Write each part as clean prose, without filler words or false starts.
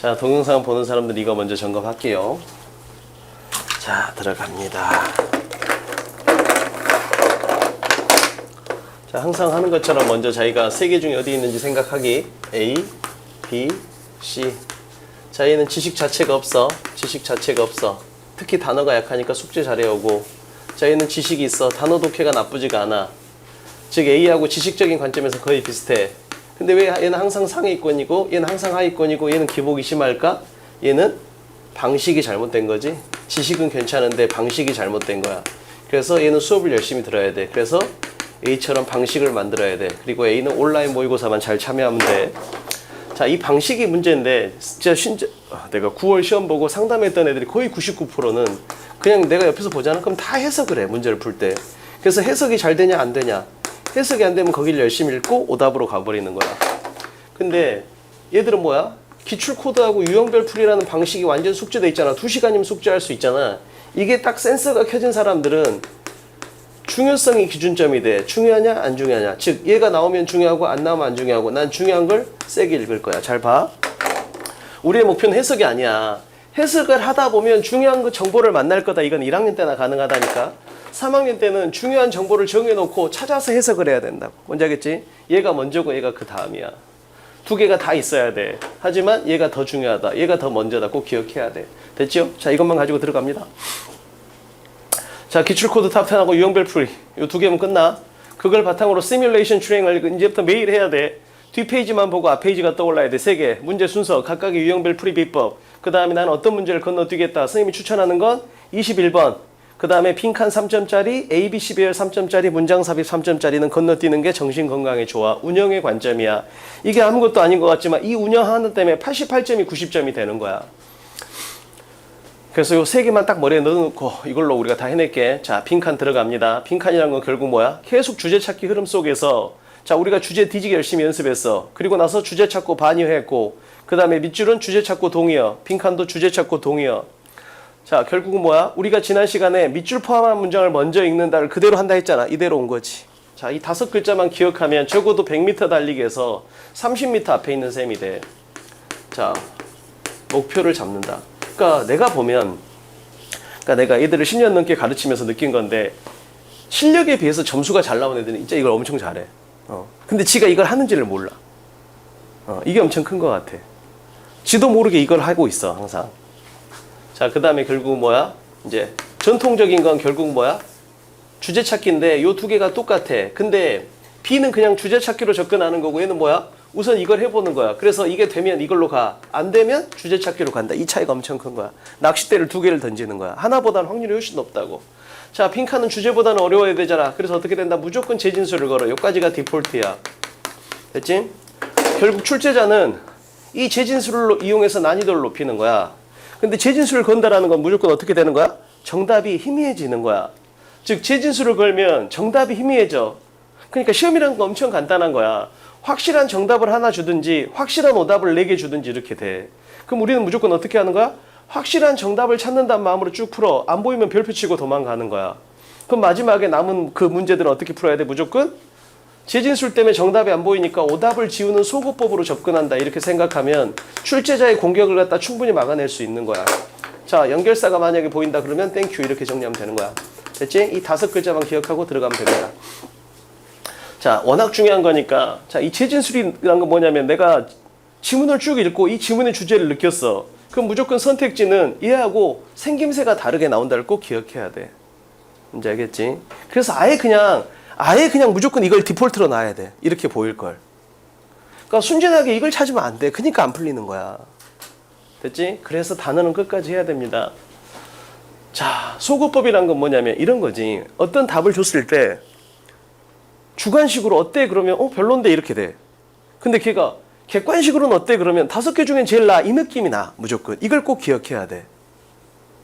자, 동영상 보는 사람들 이거 먼저 점검할게요. 자, 들어갑니다. 자, 항상 하는 것처럼 먼저 자기가 세 개 중에 어디 있는지 생각하기. A, B, C. 자, 얘는 지식 자체가 없어. 지식 자체가 없어. 특히 단어가 약하니까 숙제 잘해오고. 자, 얘는 지식이 있어. 단어 독해가 나쁘지가 않아. 즉 A하고 지식적인 관점에서 거의 비슷해. 근데 왜 얘는 항상 상위권이고 얘는 항상 하위권이고 얘는 기복이 심할까? 얘는 방식이 잘못된 거지. 지식은 괜찮은데 방식이 잘못된 거야. 그래서 얘는 수업을 열심히 들어야 돼. 그래서 A처럼 방식을 만들어야 돼. 그리고 A는 온라인 모의고사만 잘 참여하면 돼. 자, 이 방식이 문제인데 진짜 내가 9월 시험 보고 상담했던 애들이 거의 99%는 그냥 내가 옆에서 보잖아. 그럼 다 해석을 해. 문제를 풀 때. 그래서 해석이 잘 되냐 안 되냐. 해석이 안 되면 거기를 열심히 읽고 오답으로 가버리는 거야. 근데 얘들은 뭐야? 기출 코드하고 유형별 풀이라는 방식이 완전 숙제돼 있잖아. 2시간이면 숙제할 수 있잖아. 이게 딱 센서가 켜진 사람들은 중요성이 기준점이 돼. 중요하냐 안 중요하냐. 즉 얘가 나오면 중요하고 안 나오면 안 중요하고 난 중요한 걸 세게 읽을 거야. 잘 봐. 우리의 목표는 해석이 아니야. 해석을 하다 보면 중요한 그 정보를 만날 거다. 이건 1학년 때나 가능하다니까. 3학년 때는 중요한 정보를 정해놓고 찾아서 해석을 해야 된다고. 뭔지 알겠지? 얘가 먼저고 얘가 그 다음이야. 두 개가 다 있어야 돼. 하지만 얘가 더 중요하다. 얘가 더 먼저다. 꼭 기억해야 돼. 됐죠? 자, 이것만 가지고 들어갑니다. 자, 기출코드 탑10하고 유형별 풀이. 이 두 개면 끝나. 그걸 바탕으로 시뮬레이션 출행을 이제부터 매일 해야 돼. 뒷페이지만 보고 앞페이지가 떠올라야 돼. 3개. 문제 순서, 각각의 유형별 풀이 비법. 그 다음에 나는 어떤 문제를 건너뛰겠다. 선생님이 추천하는 건 21번. 그 다음에 빈칸 3점짜리, ABC 배열 3점짜리, 문장 삽입 3점짜리는 건너뛰는 게 정신 건강에 좋아. 운영의 관점이야. 이게 아무것도 아닌 것 같지만 이 운영하는 때문에 88점이 90점이 되는 거야. 그래서 요 세 개만 딱 머리에 넣어놓고 이걸로 우리가 다 해낼게. 자, 빈칸 들어갑니다. 빈칸이라는 건 결국 뭐야? 계속 주제 찾기 흐름 속에서 자, 우리가 주제 뒤지게 열심히 연습했어. 그리고 나서 주제 찾고 반의했고 그 다음에 밑줄은 주제 찾고 동의어. 빈칸도 주제 찾고 동의어. 자, 결국은 뭐야? 우리가 지난 시간에 밑줄 포함한 문장을 먼저 읽는다를 그대로 한다 했잖아. 이대로 온 거지. 자, 이 5글자만 기억하면 적어도 100m 달리기에서 30m 앞에 있는 셈이 돼. 자, 목표를 잡는다. 그러니까 내가 보면 내가 애들을 10년 넘게 가르치면서 느낀 건데 실력에 비해서 점수가 잘 나온 애들은 진짜 이걸 엄청 잘해. 근데 지가 이걸 하는지를 몰라. 이게 엄청 큰 것 같아. 지도 모르게 이걸 하고 있어, 항상. 자, 그 다음에 결국 뭐야? 이제 전통적인 건 결국 뭐야? 주제 찾기인데 요 두 개가 똑같아. 근데 B는 그냥 주제 찾기로 접근하는 거고 얘는 뭐야? 우선 이걸 해보는 거야. 그래서 이게 되면 이걸로 가. 안 되면 주제 찾기로 간다. 이 차이가 엄청 큰 거야. 낚싯대를 2개를 던지는 거야. 하나보다는 확률이 훨씬 높다고. 자, 빈칸은 주제보다는 어려워야 되잖아. 그래서 어떻게 된다? 무조건 재진수를 걸어. 여기까지가 디폴트야. 됐지? 결국 출제자는 이 재진수를 이용해서 난이도를 높이는 거야. 근데 재진수를 건다라는 건 무조건 어떻게 되는 거야? 정답이 희미해지는 거야. 즉 재진수를 걸면 정답이 희미해져. 그러니까 시험이라는 건 엄청 간단한 거야. 확실한 정답을 하나 주든지 확실한 오답을 4개 주든지 이렇게 돼. 그럼 우리는 무조건 어떻게 하는 거야? 확실한 정답을 찾는다는 마음으로 쭉 풀어. 안 보이면 별표 치고 도망가는 거야. 그럼 마지막에 남은 그 문제들은 어떻게 풀어야 돼? 무조건 재진술 때문에 정답이 안 보이니까 오답을 지우는 소거법으로 접근한다. 이렇게 생각하면 출제자의 공격을 갖다 충분히 막아낼 수 있는 거야. 자, 연결사가 만약에 보인다 그러면 땡큐 이렇게 정리하면 되는 거야. 됐지? 이 5글자만 기억하고 들어가면 됩니다. 자, 워낙 중요한 거니까 자, 이 재진술이란 건 뭐냐면 내가 지문을 쭉 읽고 이 지문의 주제를 느꼈어. 그럼 무조건 선택지는 얘하고 생김새가 다르게 나온다를 꼭 기억해야 돼. 뭔지 알겠지? 그래서 아예 그냥 무조건 이걸 디폴트로 놔야 돼. 이렇게 보일 걸. 그러니까 순진하게 이걸 찾으면 안 돼. 그러니까 안 풀리는 거야. 됐지? 그래서 단어는 끝까지 해야 됩니다. 자, 소거법이란 건 뭐냐면 이런 거지. 어떤 답을 줬을 때 주관식으로 어때? 그러면 별론데 이렇게 돼. 근데 걔가 객관식으로는 어때? 그러면 5개 중엔 제일 나아. 이 느낌이 나. 무조건. 이걸 꼭 기억해야 돼.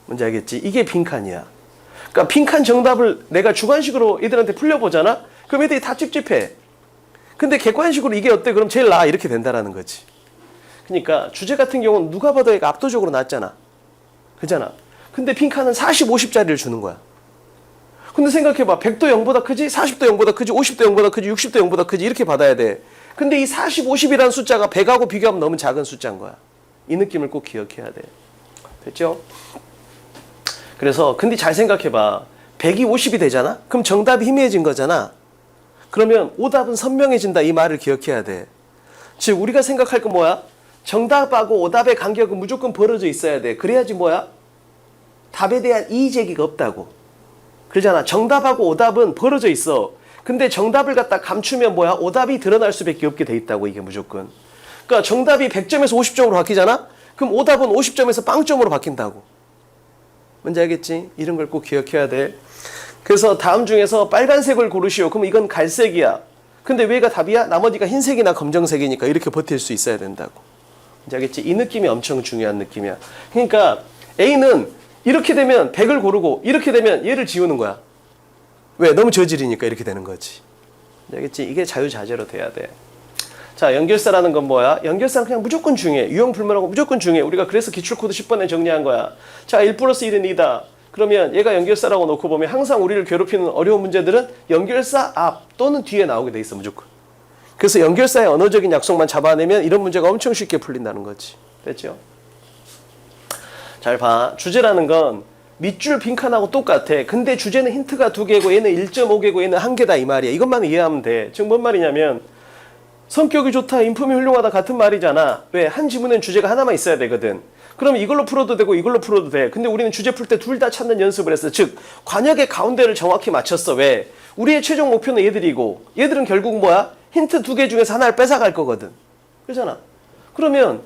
뭔지 알겠지? 이게 빈칸이야. 그러니까 빈칸 정답을 내가 주관식으로 애들한테 풀려보잖아? 그럼 애들이 다 찝찝해. 근데 객관식으로 이게 어때? 그럼 제일 나아. 이렇게 된다라는 거지. 그러니까 주제 같은 경우는 누가 봐도 얘가 압도적으로 낫잖아. 그잖아. 근데 빈칸은 40, 50짜리를 주는 거야. 근데 생각해봐. 100도 0보다 크지? 40도 0보다 크지? 50도 0보다 크지? 60도 0보다 크지? 이렇게 받아야 돼. 근데 이 40, 50이라는 숫자가 100하고 비교하면 너무 작은 숫자인 거야. 이 느낌을 꼭 기억해야 돼. 됐죠? 그래서 근데 잘 생각해봐. 100이 50이 되잖아? 그럼 정답이 희미해진 거잖아. 그러면 오답은 선명해진다. 이 말을 기억해야 돼. 즉 우리가 생각할 건 뭐야? 정답하고 오답의 간격은 무조건 벌어져 있어야 돼. 그래야지 뭐야? 답에 대한 이의제기가 없다고. 그러잖아. 정답하고 오답은 벌어져 있어. 근데 정답을 갖다 감추면 뭐야? 오답이 드러날 수밖에 없게 돼 있다고. 이게 무조건. 그러니까 정답이 100점에서 50점으로 바뀌잖아? 그럼 오답은 50점에서 0점으로 바뀐다고. 뭔지 알겠지? 이런 걸 꼭 기억해야 돼. 그래서 다음 중에서 빨간색을 고르시오. 그럼 이건 갈색이야. 근데 왜가 답이야? 나머지가 흰색이나 검정색이니까 이렇게 버틸 수 있어야 된다고. 뭔지 알겠지? 이 느낌이 엄청 중요한 느낌이야. 그러니까 A는 이렇게 되면 100을 고르고 이렇게 되면 얘를 지우는 거야. 왜? 너무 저질이니까 이렇게 되는 거지. 뭔지 알겠지? 이게 자유자재로 돼야 돼. 자, 연결사라는 건 뭐야? 연결사는 그냥 무조건 중요해. 유형불문하고 무조건 중요해. 우리가 그래서 기출코드 10번에 정리한 거야. 자, 1 플러스 1은 2다. 그러면 얘가 연결사라고 놓고 보면 항상 우리를 괴롭히는 어려운 문제들은 연결사 앞 또는 뒤에 나오게 돼 있어, 무조건. 그래서 연결사의 언어적인 약속만 잡아내면 이런 문제가 엄청 쉽게 풀린다는 거지. 됐죠? 잘 봐. 주제라는 건 밑줄 빈칸하고 똑같아. 근데 주제는 힌트가 2개고 얘는 1.5개고 얘는 1개다 이 말이야. 이것만 이해하면 돼. 즉 뭔 말이냐면 성격이 좋다, 인품이 훌륭하다 같은 말이잖아. 왜? 한 지문엔 주제가 하나만 있어야 되거든. 그럼 이걸로 풀어도 되고 이걸로 풀어도 돼. 근데 우리는 주제 풀 때 둘 다 찾는 연습을 했어. 즉 관역의 가운데를 정확히 맞췄어. 왜? 우리의 최종 목표는 얘들이고 얘들은 결국 뭐야? 힌트 2개 중에서 하나를 뺏어갈 거거든. 그렇잖아. 그러면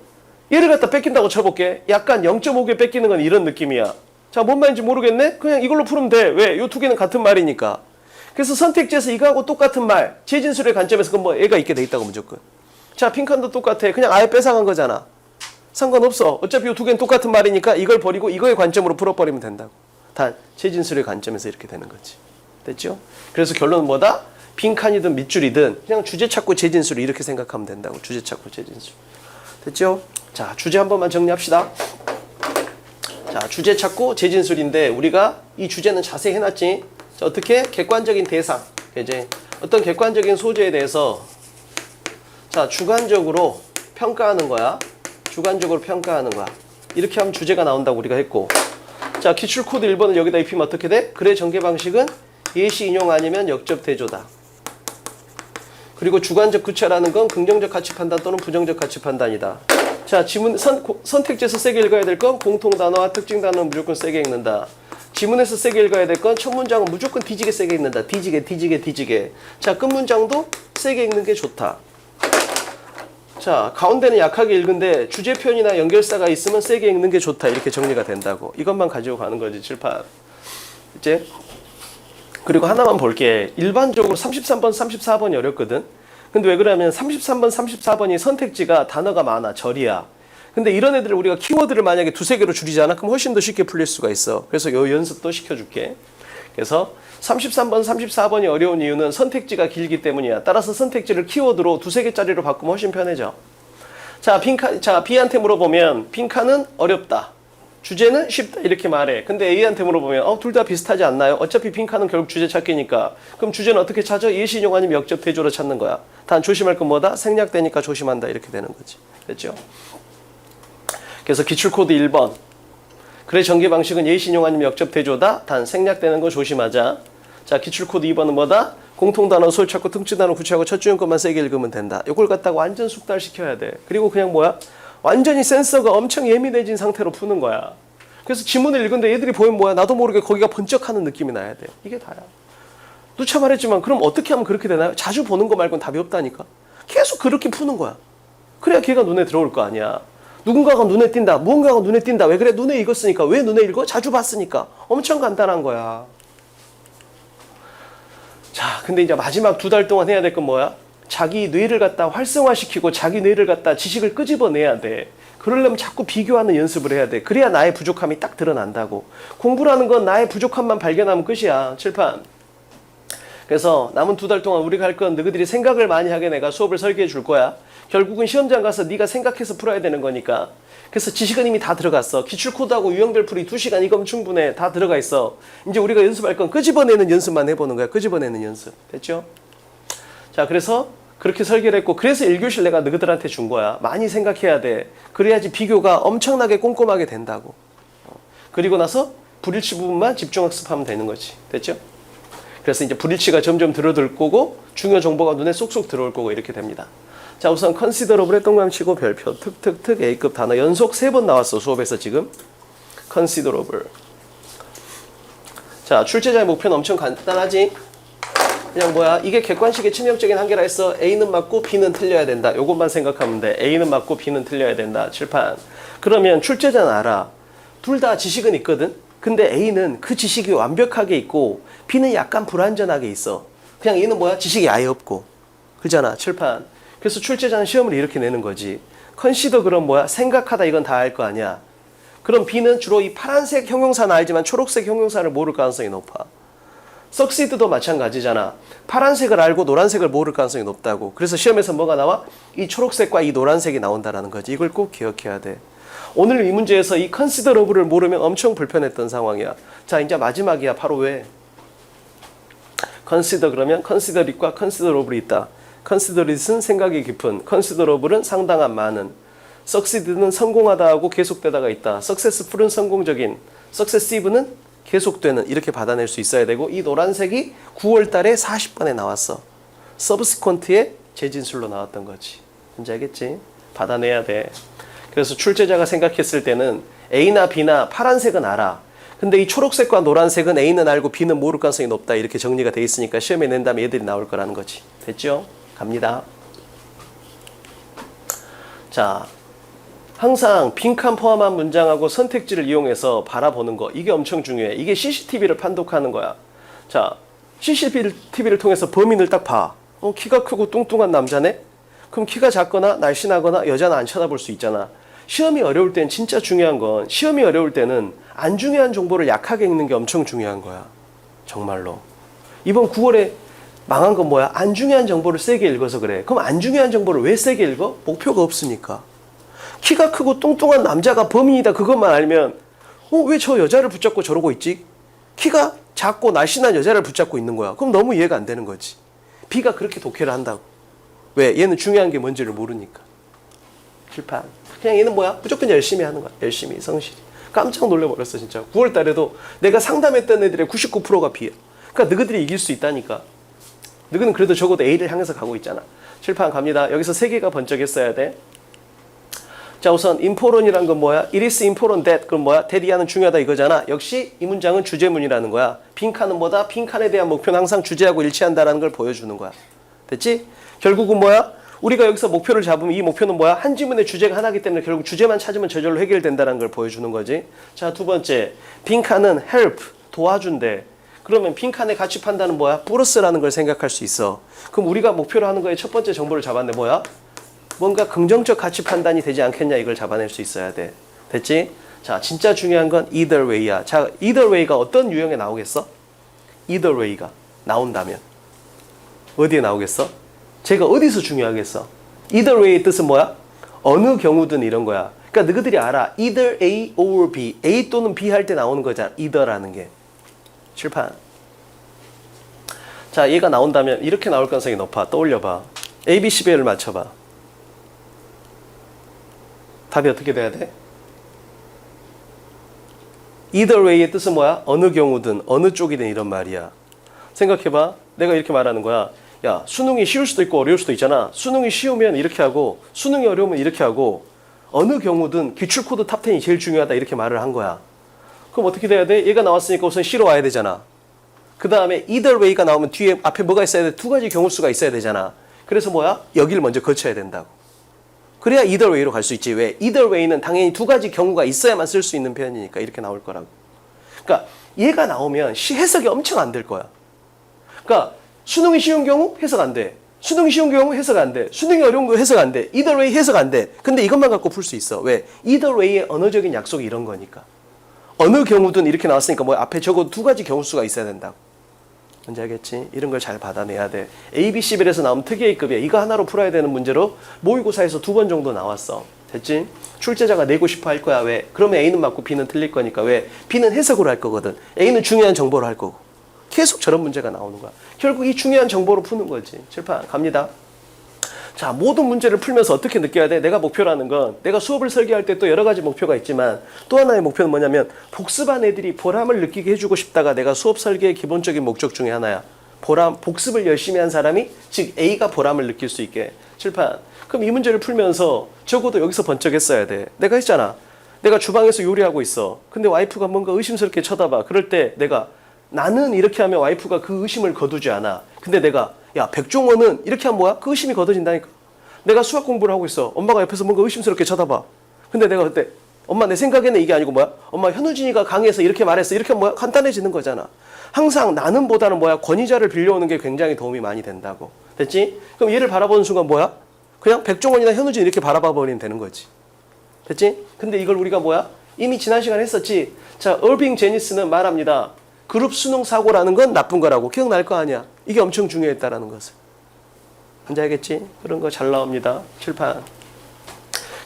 얘를 갖다 뺏긴다고 쳐볼게. 약간 0.5개 뺏기는 건 이런 느낌이야. 자, 뭔 말인지 모르겠네? 그냥 이걸로 풀으면 돼. 왜? 요 2개는 같은 말이니까. 그래서 선택지에서 이거하고 똑같은 말, 재진술의 관점에서 그건 뭐 애가 있게 돼 있다고 무조건. 자, 빈칸도 똑같아. 그냥 아예 뺏어간 거잖아. 상관없어. 어차피 이 2개는 똑같은 말이니까 이걸 버리고 이거의 관점으로 풀어버리면 된다고. 단 재진술의 관점에서 이렇게 되는 거지. 됐죠? 그래서 결론은 뭐다? 빈칸이든 밑줄이든 그냥 주제 찾고 재진술 이렇게 생각하면 된다고. 주제 찾고 재진술. 됐죠? 자, 주제 한 번만 정리합시다. 자, 주제 찾고 재진술인데 우리가 이 주제는 자세히 해놨지. 자, 어떻게? 객관적인 대상. 이제 어떤 객관적인 소재에 대해서 자, 주관적으로 평가하는 거야. 주관적으로 평가하는 거야. 이렇게 하면 주제가 나온다고 우리가 했고. 자, 기출코드 1번을 여기다 입히면 어떻게 돼? 글의 전개 방식은 예시 인용 아니면 역접 대조다. 그리고 주관적 구체라는 건 긍정적 가치 판단 또는 부정적 가치 판단이다. 자, 지문 선택지에서 세게 읽어야 될 건 공통 단어와 특징 단어는 무조건 세게 읽는다. 지문에서 세게 읽어야 될 건 첫 문장은 무조건 뒤지게 세게 읽는다. 뒤지게. 자, 끝 문장도 세게 읽는 게 좋다. 자, 가운데는 약하게 읽은데 주제 표현이나 연결사가 있으면 세게 읽는 게 좋다. 이렇게 정리가 된다고. 이것만 가지고 가는 거지, 칠판. 이제 그리고 하나만 볼게. 일반적으로 33번, 34번이 어렵거든. 근데 왜 그러냐면 33번, 34번이 선택지가 단어가 많아. 절이야. 근데 이런 애들을 우리가 키워드를 만약에 2-3개로 줄이잖아. 그럼 훨씬 더 쉽게 풀릴 수가 있어. 그래서 요 연습도 시켜줄게. 그래서 33번, 34번이 어려운 이유는 선택지가 길기 때문이야. 따라서 선택지를 키워드로 2-3개짜리로 바꾸면 훨씬 편해져. 자, B한테 물어보면 빈칸은 어렵다. 주제는 쉽다. 이렇게 말해. 근데 A한테 물어보면 둘 다 비슷하지 않나요? 어차피 빈칸은 결국 주제 찾기니까. 그럼 주제는 어떻게 찾아? 예시 인용 아니면 역접 대조로 찾는 거야. 단 조심할 건 뭐다? 생략되니까 조심한다. 이렇게 되는 거지. 됐죠? 그래서 기출코드 1번. 글의 전개 방식은 예시 인용 아니면 역접 대조다. 단 생략되는 거 조심하자. 자, 기출코드 2번은 뭐다? 공통단어 소홀 찾고 특징단어 구체하고 첫 주연 것만 세게 읽으면 된다. 이걸 갖다가 완전 숙달시켜야 돼. 그리고 그냥 뭐야? 완전히 센서가 엄청 예민해진 상태로 푸는 거야. 그래서 지문을 읽는데 얘들이 보면 뭐야? 나도 모르게 거기가 번쩍하는 느낌이 나야 돼. 이게 다야. 누차 말했지만 그럼 어떻게 하면 그렇게 되나요? 자주 보는 거 말고는 답이 없다니까. 계속 그렇게 푸는 거야. 그래야 걔가 눈에 들어올 거 아니야. 누군가가 눈에 띈다. 무언가가 눈에 띈다. 왜 그래? 눈에 익었으니까. 왜 눈에 읽어? 자주 봤으니까. 엄청 간단한 거야. 자, 근데 이제 마지막 2달 동안 해야 될 건 뭐야? 자기 뇌를 갖다 활성화시키고 자기 뇌를 갖다 지식을 끄집어내야 돼. 그러려면 자꾸 비교하는 연습을 해야 돼. 그래야 나의 부족함이 딱 드러난다고. 공부라는 건 나의 부족함만 발견하면 끝이야. 칠판. 그래서 남은 2달 동안 우리가 할 건 너희들이 생각을 많이 하게 내가 수업을 설계해 줄 거야. 결국은 시험장 가서 네가 생각해서 풀어야 되는 거니까. 그래서 지식은 이미 다 들어갔어. 기출코드하고 유형별 풀이 2시간 이거면 충분해. 다 들어가 있어. 이제 우리가 연습할 건 끄집어내는 연습만 해보는 거야. 끄집어내는 연습. 됐죠? 자, 그래서 그렇게 설계를 했고 그래서 1교시를 내가 너희들한테 준 거야. 많이 생각해야 돼. 그래야지 비교가 엄청나게 꼼꼼하게 된다고. 그리고 나서 불일치 부분만 집중학습하면 되는 거지. 됐죠? 그래서 이제 불일치가 점점 들어들 거고 중요 정보가 눈에 쏙쏙 들어올 거고 이렇게 됩니다. 자, 우선 considerable에 동그라미 치고 별표 특특특 A급 단어 연속 3번 나왔어. 수업에서 지금. considerable. 자, 출제자의 목표는 엄청 간단하지? 그냥 뭐야? 이게 객관식의 치명적인 한계라 했어. A는 맞고 B는 틀려야 된다. 요것만 생각하면 돼. A는 맞고 B는 틀려야 된다. 칠판. 그러면 출제자는 알아. 둘 다 지식은 있거든? 근데 A는 그 지식이 완벽하게 있고 B는 약간 불완전하게 있어. 그냥 얘는 뭐야? 지식이 아예 없고. 그러잖아. 칠판. 그래서 출제자는 시험을 이렇게 내는 거지. 컨시더 그럼 뭐야? 생각하다 이건 다 알 거 아니야. 그럼 B는 주로 이 파란색 형용사는 알지만 초록색 형용사를 모를 가능성이 높아. succeed도 마찬가지잖아. 파란색을 알고 노란색을 모를 가능성이 높다고. 그래서 시험에서 뭐가 나와? 이 초록색과 이 노란색이 나온다라는 거지. 이걸 꼭 기억해야 돼. 오늘 이 문제에서 이 considerable를 모르면 엄청 불편했던 상황이야. 자, 이제 마지막이야. 바로 왜? consider 그러면 considerat과 considerable이 있다. considerat은 생각이 깊은, considerable은 상당한 많은, succeed는 성공하다 하고 계속되다가 있다. successful은 성공적인, successive는 계속되는 이렇게 받아낼 수 있어야 되고 이 노란색이 9월 달에 40번에 나왔어. subsequent의 재진술로 나왔던 거지. 뭔지 알겠지? 받아내야 돼. 그래서 출제자가 생각했을 때는 A나 B나 파란색은 알아. 근데 이 초록색과 노란색은 A는 알고 B는 모를 가능성이 높다. 이렇게 정리가 돼 있으니까 시험에 낸 다음에 얘들이 나올 거라는 거지. 됐죠? 갑니다. 자, 항상 빈칸 포함한 문장하고 선택지를 이용해서 바라보는 거. 이게 엄청 중요해. 이게 CCTV를 판독하는 거야. 자, CCTV를 통해서 범인을 딱 봐. 키가 크고 뚱뚱한 남자네? 그럼 키가 작거나 날씬하거나 여자는 안 쳐다볼 수 있잖아. 시험이 어려울 땐 진짜 중요한 건 시험이 어려울 때는 안 중요한 정보를 약하게 읽는 게 엄청 중요한 거야. 정말로. 이번 9월에 망한 건 뭐야? 안 중요한 정보를 세게 읽어서 그래. 그럼 안 중요한 정보를 왜 세게 읽어? 목표가 없으니까. 키가 크고 뚱뚱한 남자가 범인이다 그것만 알면 왜 저 여자를 붙잡고 저러고 있지? 키가 작고 날씬한 여자를 붙잡고 있는 거야. 그럼 너무 이해가 안 되는 거지. B가 그렇게 독해를 한다고. 왜? 얘는 중요한 게 뭔지를 모르니까. 칠판. 그냥 얘는 뭐야? 무조건 열심히 하는 거야. 열심히, 성실히. 깜짝 놀라버렸어 진짜. 9월 달에도 내가 상담했던 애들의 99%가 B야. 그러니까 너희들이 이길 수 있다니까. 너희는 그래도 적어도 A를 향해서 가고 있잖아. 칠판 갑니다. 여기서 3개가 번쩍했어야 돼. 자, 우선 important이란 건 뭐야? It is important that 그럼 뭐야? that이하는 중요하다 이거잖아. 역시 이 문장은 주제문이라는 거야. 빈칸은 뭐다? 빈칸에 대한 목표는 항상 주제하고 일치한다라는 걸 보여주는 거야. 됐지? 결국은 뭐야? 우리가 여기서 목표를 잡으면 이 목표는 뭐야? 한 지문의 주제가 하나이기 때문에 결국 주제만 찾으면 저절로 해결된다는 걸 보여주는 거지. 자, 두 번째. 빈칸은 help, 도와준대. 그러면 빈칸의 가치 판단은 뭐야? 플러스라는 걸 생각할 수 있어. 그럼 우리가 목표로 하는 거에 첫 번째 정보를 잡았네. 뭐야? 뭔가 긍정적 가치 판단이 되지 않겠냐 이걸 잡아낼 수 있어야 돼. 됐지? 자, 진짜 중요한 건 either way야. 자, either way가 어떤 유형에 나오겠어? either way가 나온다면 어디에 나오겠어? 제가 어디서 중요하겠어? either way의 뜻은 뭐야? 어느 경우든 이런 거야. 그러니까 너희들이 알아. either A or B. A 또는 B 할 때 나오는 거잖아. either라는 게. 칠판. 자, 얘가 나온다면 이렇게 나올 가능성이 높아. 떠올려봐. A, B, C, B를 맞춰봐. 답이 어떻게 돼야 돼? either way의 뜻은 뭐야? 어느 경우든 어느 쪽이든 이런 말이야. 생각해봐. 내가 이렇게 말하는 거야. 야, 수능이 쉬울 수도 있고 어려울 수도 있잖아. 수능이 쉬우면 이렇게 하고 수능이 어려우면 이렇게 하고 어느 경우든 기출코드 탑10이 제일 중요하다 이렇게 말을 한 거야. 그럼 어떻게 돼야 돼? 얘가 나왔으니까 우선 C로 와야 되잖아. 그 다음에 either way가 나오면 뒤에 앞에 뭐가 있어야 돼? 두 가지 경우수가 있어야 되잖아. 그래서 뭐야? 여기를 먼저 거쳐야 된다고. 그래야 either way로 갈 수 있지. 왜? either way는 당연히 두 가지 경우가 있어야만 쓸 수 있는 표현이니까 이렇게 나올 거라고. 그러니까 얘가 나오면 해석이 엄청 안 될 거야. 그러니까 수능이 쉬운 경우 해석 안 돼. 수능이 쉬운 경우 해석 안 돼. 수능이 어려운 경우 해석 안 돼. either way 해석 안 돼. 근데 이것만 갖고 풀 수 있어. 왜? either way의 언어적인 약속이 이런 거니까. 어느 경우든 이렇게 나왔으니까 뭐 앞에 적어도 두 가지 경우수가 있어야 된다고. 뭔지 알겠지? 이런 걸 잘 받아내야 돼. A, B, C별에서 나오면 특이A급이야. 이거 하나로 풀어야 되는 문제로 모의고사에서 2번 정도 나왔어. 됐지? 출제자가 내고 싶어 할 거야. 왜? 그러면 A는 맞고 B는 틀릴 거니까. 왜? B는 해석으로 할 거거든. A는 중요한 정보로 할 거고. 계속 저런 문제가 나오는 거야. 결국 이 중요한 정보로 푸는 거지. 칠판 갑니다. 자, 모든 문제를 풀면서 어떻게 느껴야 돼? 내가 목표라는 건 내가 수업을 설계할 때 또 여러 가지 목표가 있지만 또 하나의 목표는 뭐냐면 복습한 애들이 보람을 느끼게 해주고 싶다가 내가 수업 설계의 기본적인 목적 중에 하나야. 복습을 열심히 한 사람이 즉 A가 보람을 느낄 수 있게. 칠판. 그럼 이 문제를 풀면서 적어도 여기서 번쩍했어야 돼. 내가 했잖아. 내가 주방에서 요리하고 있어. 근데 와이프가 뭔가 의심스럽게 쳐다봐. 그럴 때 나는 이렇게 하면 와이프가 그 의심을 거두지 않아. 근데 내가 야, 백종원은 이렇게 하면 뭐야? 그 의심이 거둬진다니까. 내가 수학 공부를 하고 있어. 엄마가 옆에서 뭔가 의심스럽게 쳐다봐. 근데 내가 그때 엄마 내 생각에는 이게 아니고 뭐야? 엄마 현우진이가 강의에서 이렇게 말했어. 이렇게 하면 뭐야? 간단해지는 거잖아. 항상 나는보다는 뭐야? 권위자를 빌려오는 게 굉장히 도움이 많이 된다고. 됐지? 그럼 얘를 바라보는 순간 뭐야? 그냥 백종원이나 현우진 이렇게 바라봐 버리면 되는 거지. 됐지? 근데 이걸 우리가 뭐야? 이미 지난 시간에 했었지. 자, 얼빙 제니스는 말합니다. 그룹 수능 사고라는 건 나쁜 거라고. 기억날 거 아니야. 이게 엄청 중요했다라는 것을. 뭔지 알겠지? 그런 거 잘 나옵니다. 칠판.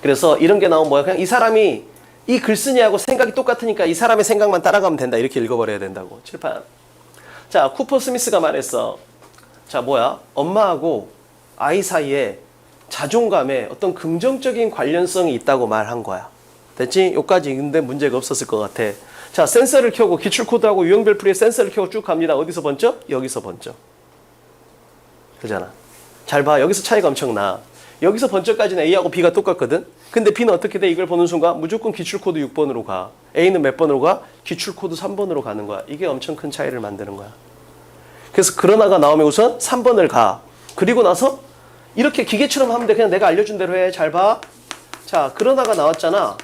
그래서 이런 게 나오면 뭐야? 그냥 이 사람이 이 글쓴이하고 생각이 똑같으니까 이 사람의 생각만 따라가면 된다. 이렇게 읽어버려야 된다고. 칠판. 자, 쿠퍼 스미스가 말했어. 자, 뭐야? 엄마하고 아이 사이에 자존감에 어떤 긍정적인 관련성이 있다고 말한 거야. 됐지? 여기까지 근데 문제가 없었을 것 같아. 자, 센서를 켜고 기출코드하고 유형별풀이에 센서를 켜고 쭉 갑니다. 어디서 번쩍? 여기서 번쩍. 그잖아. 잘 봐. 여기서 차이가 엄청 나. 여기서 번쩍까지는 A하고 B가 똑같거든. 근데 B는 어떻게 돼? 이걸 보는 순간 무조건 기출코드 6번으로 가. A는 몇 번으로 가? 기출코드 3번으로 가는 거야. 이게 엄청 큰 차이를 만드는 거야. 그래서 그러나가 나오면 우선 3번을 가. 그리고 나서 이렇게 기계처럼 하면 돼. 그냥 내가 알려준 대로 해. 잘 봐. 자, 그러나가 나왔잖아.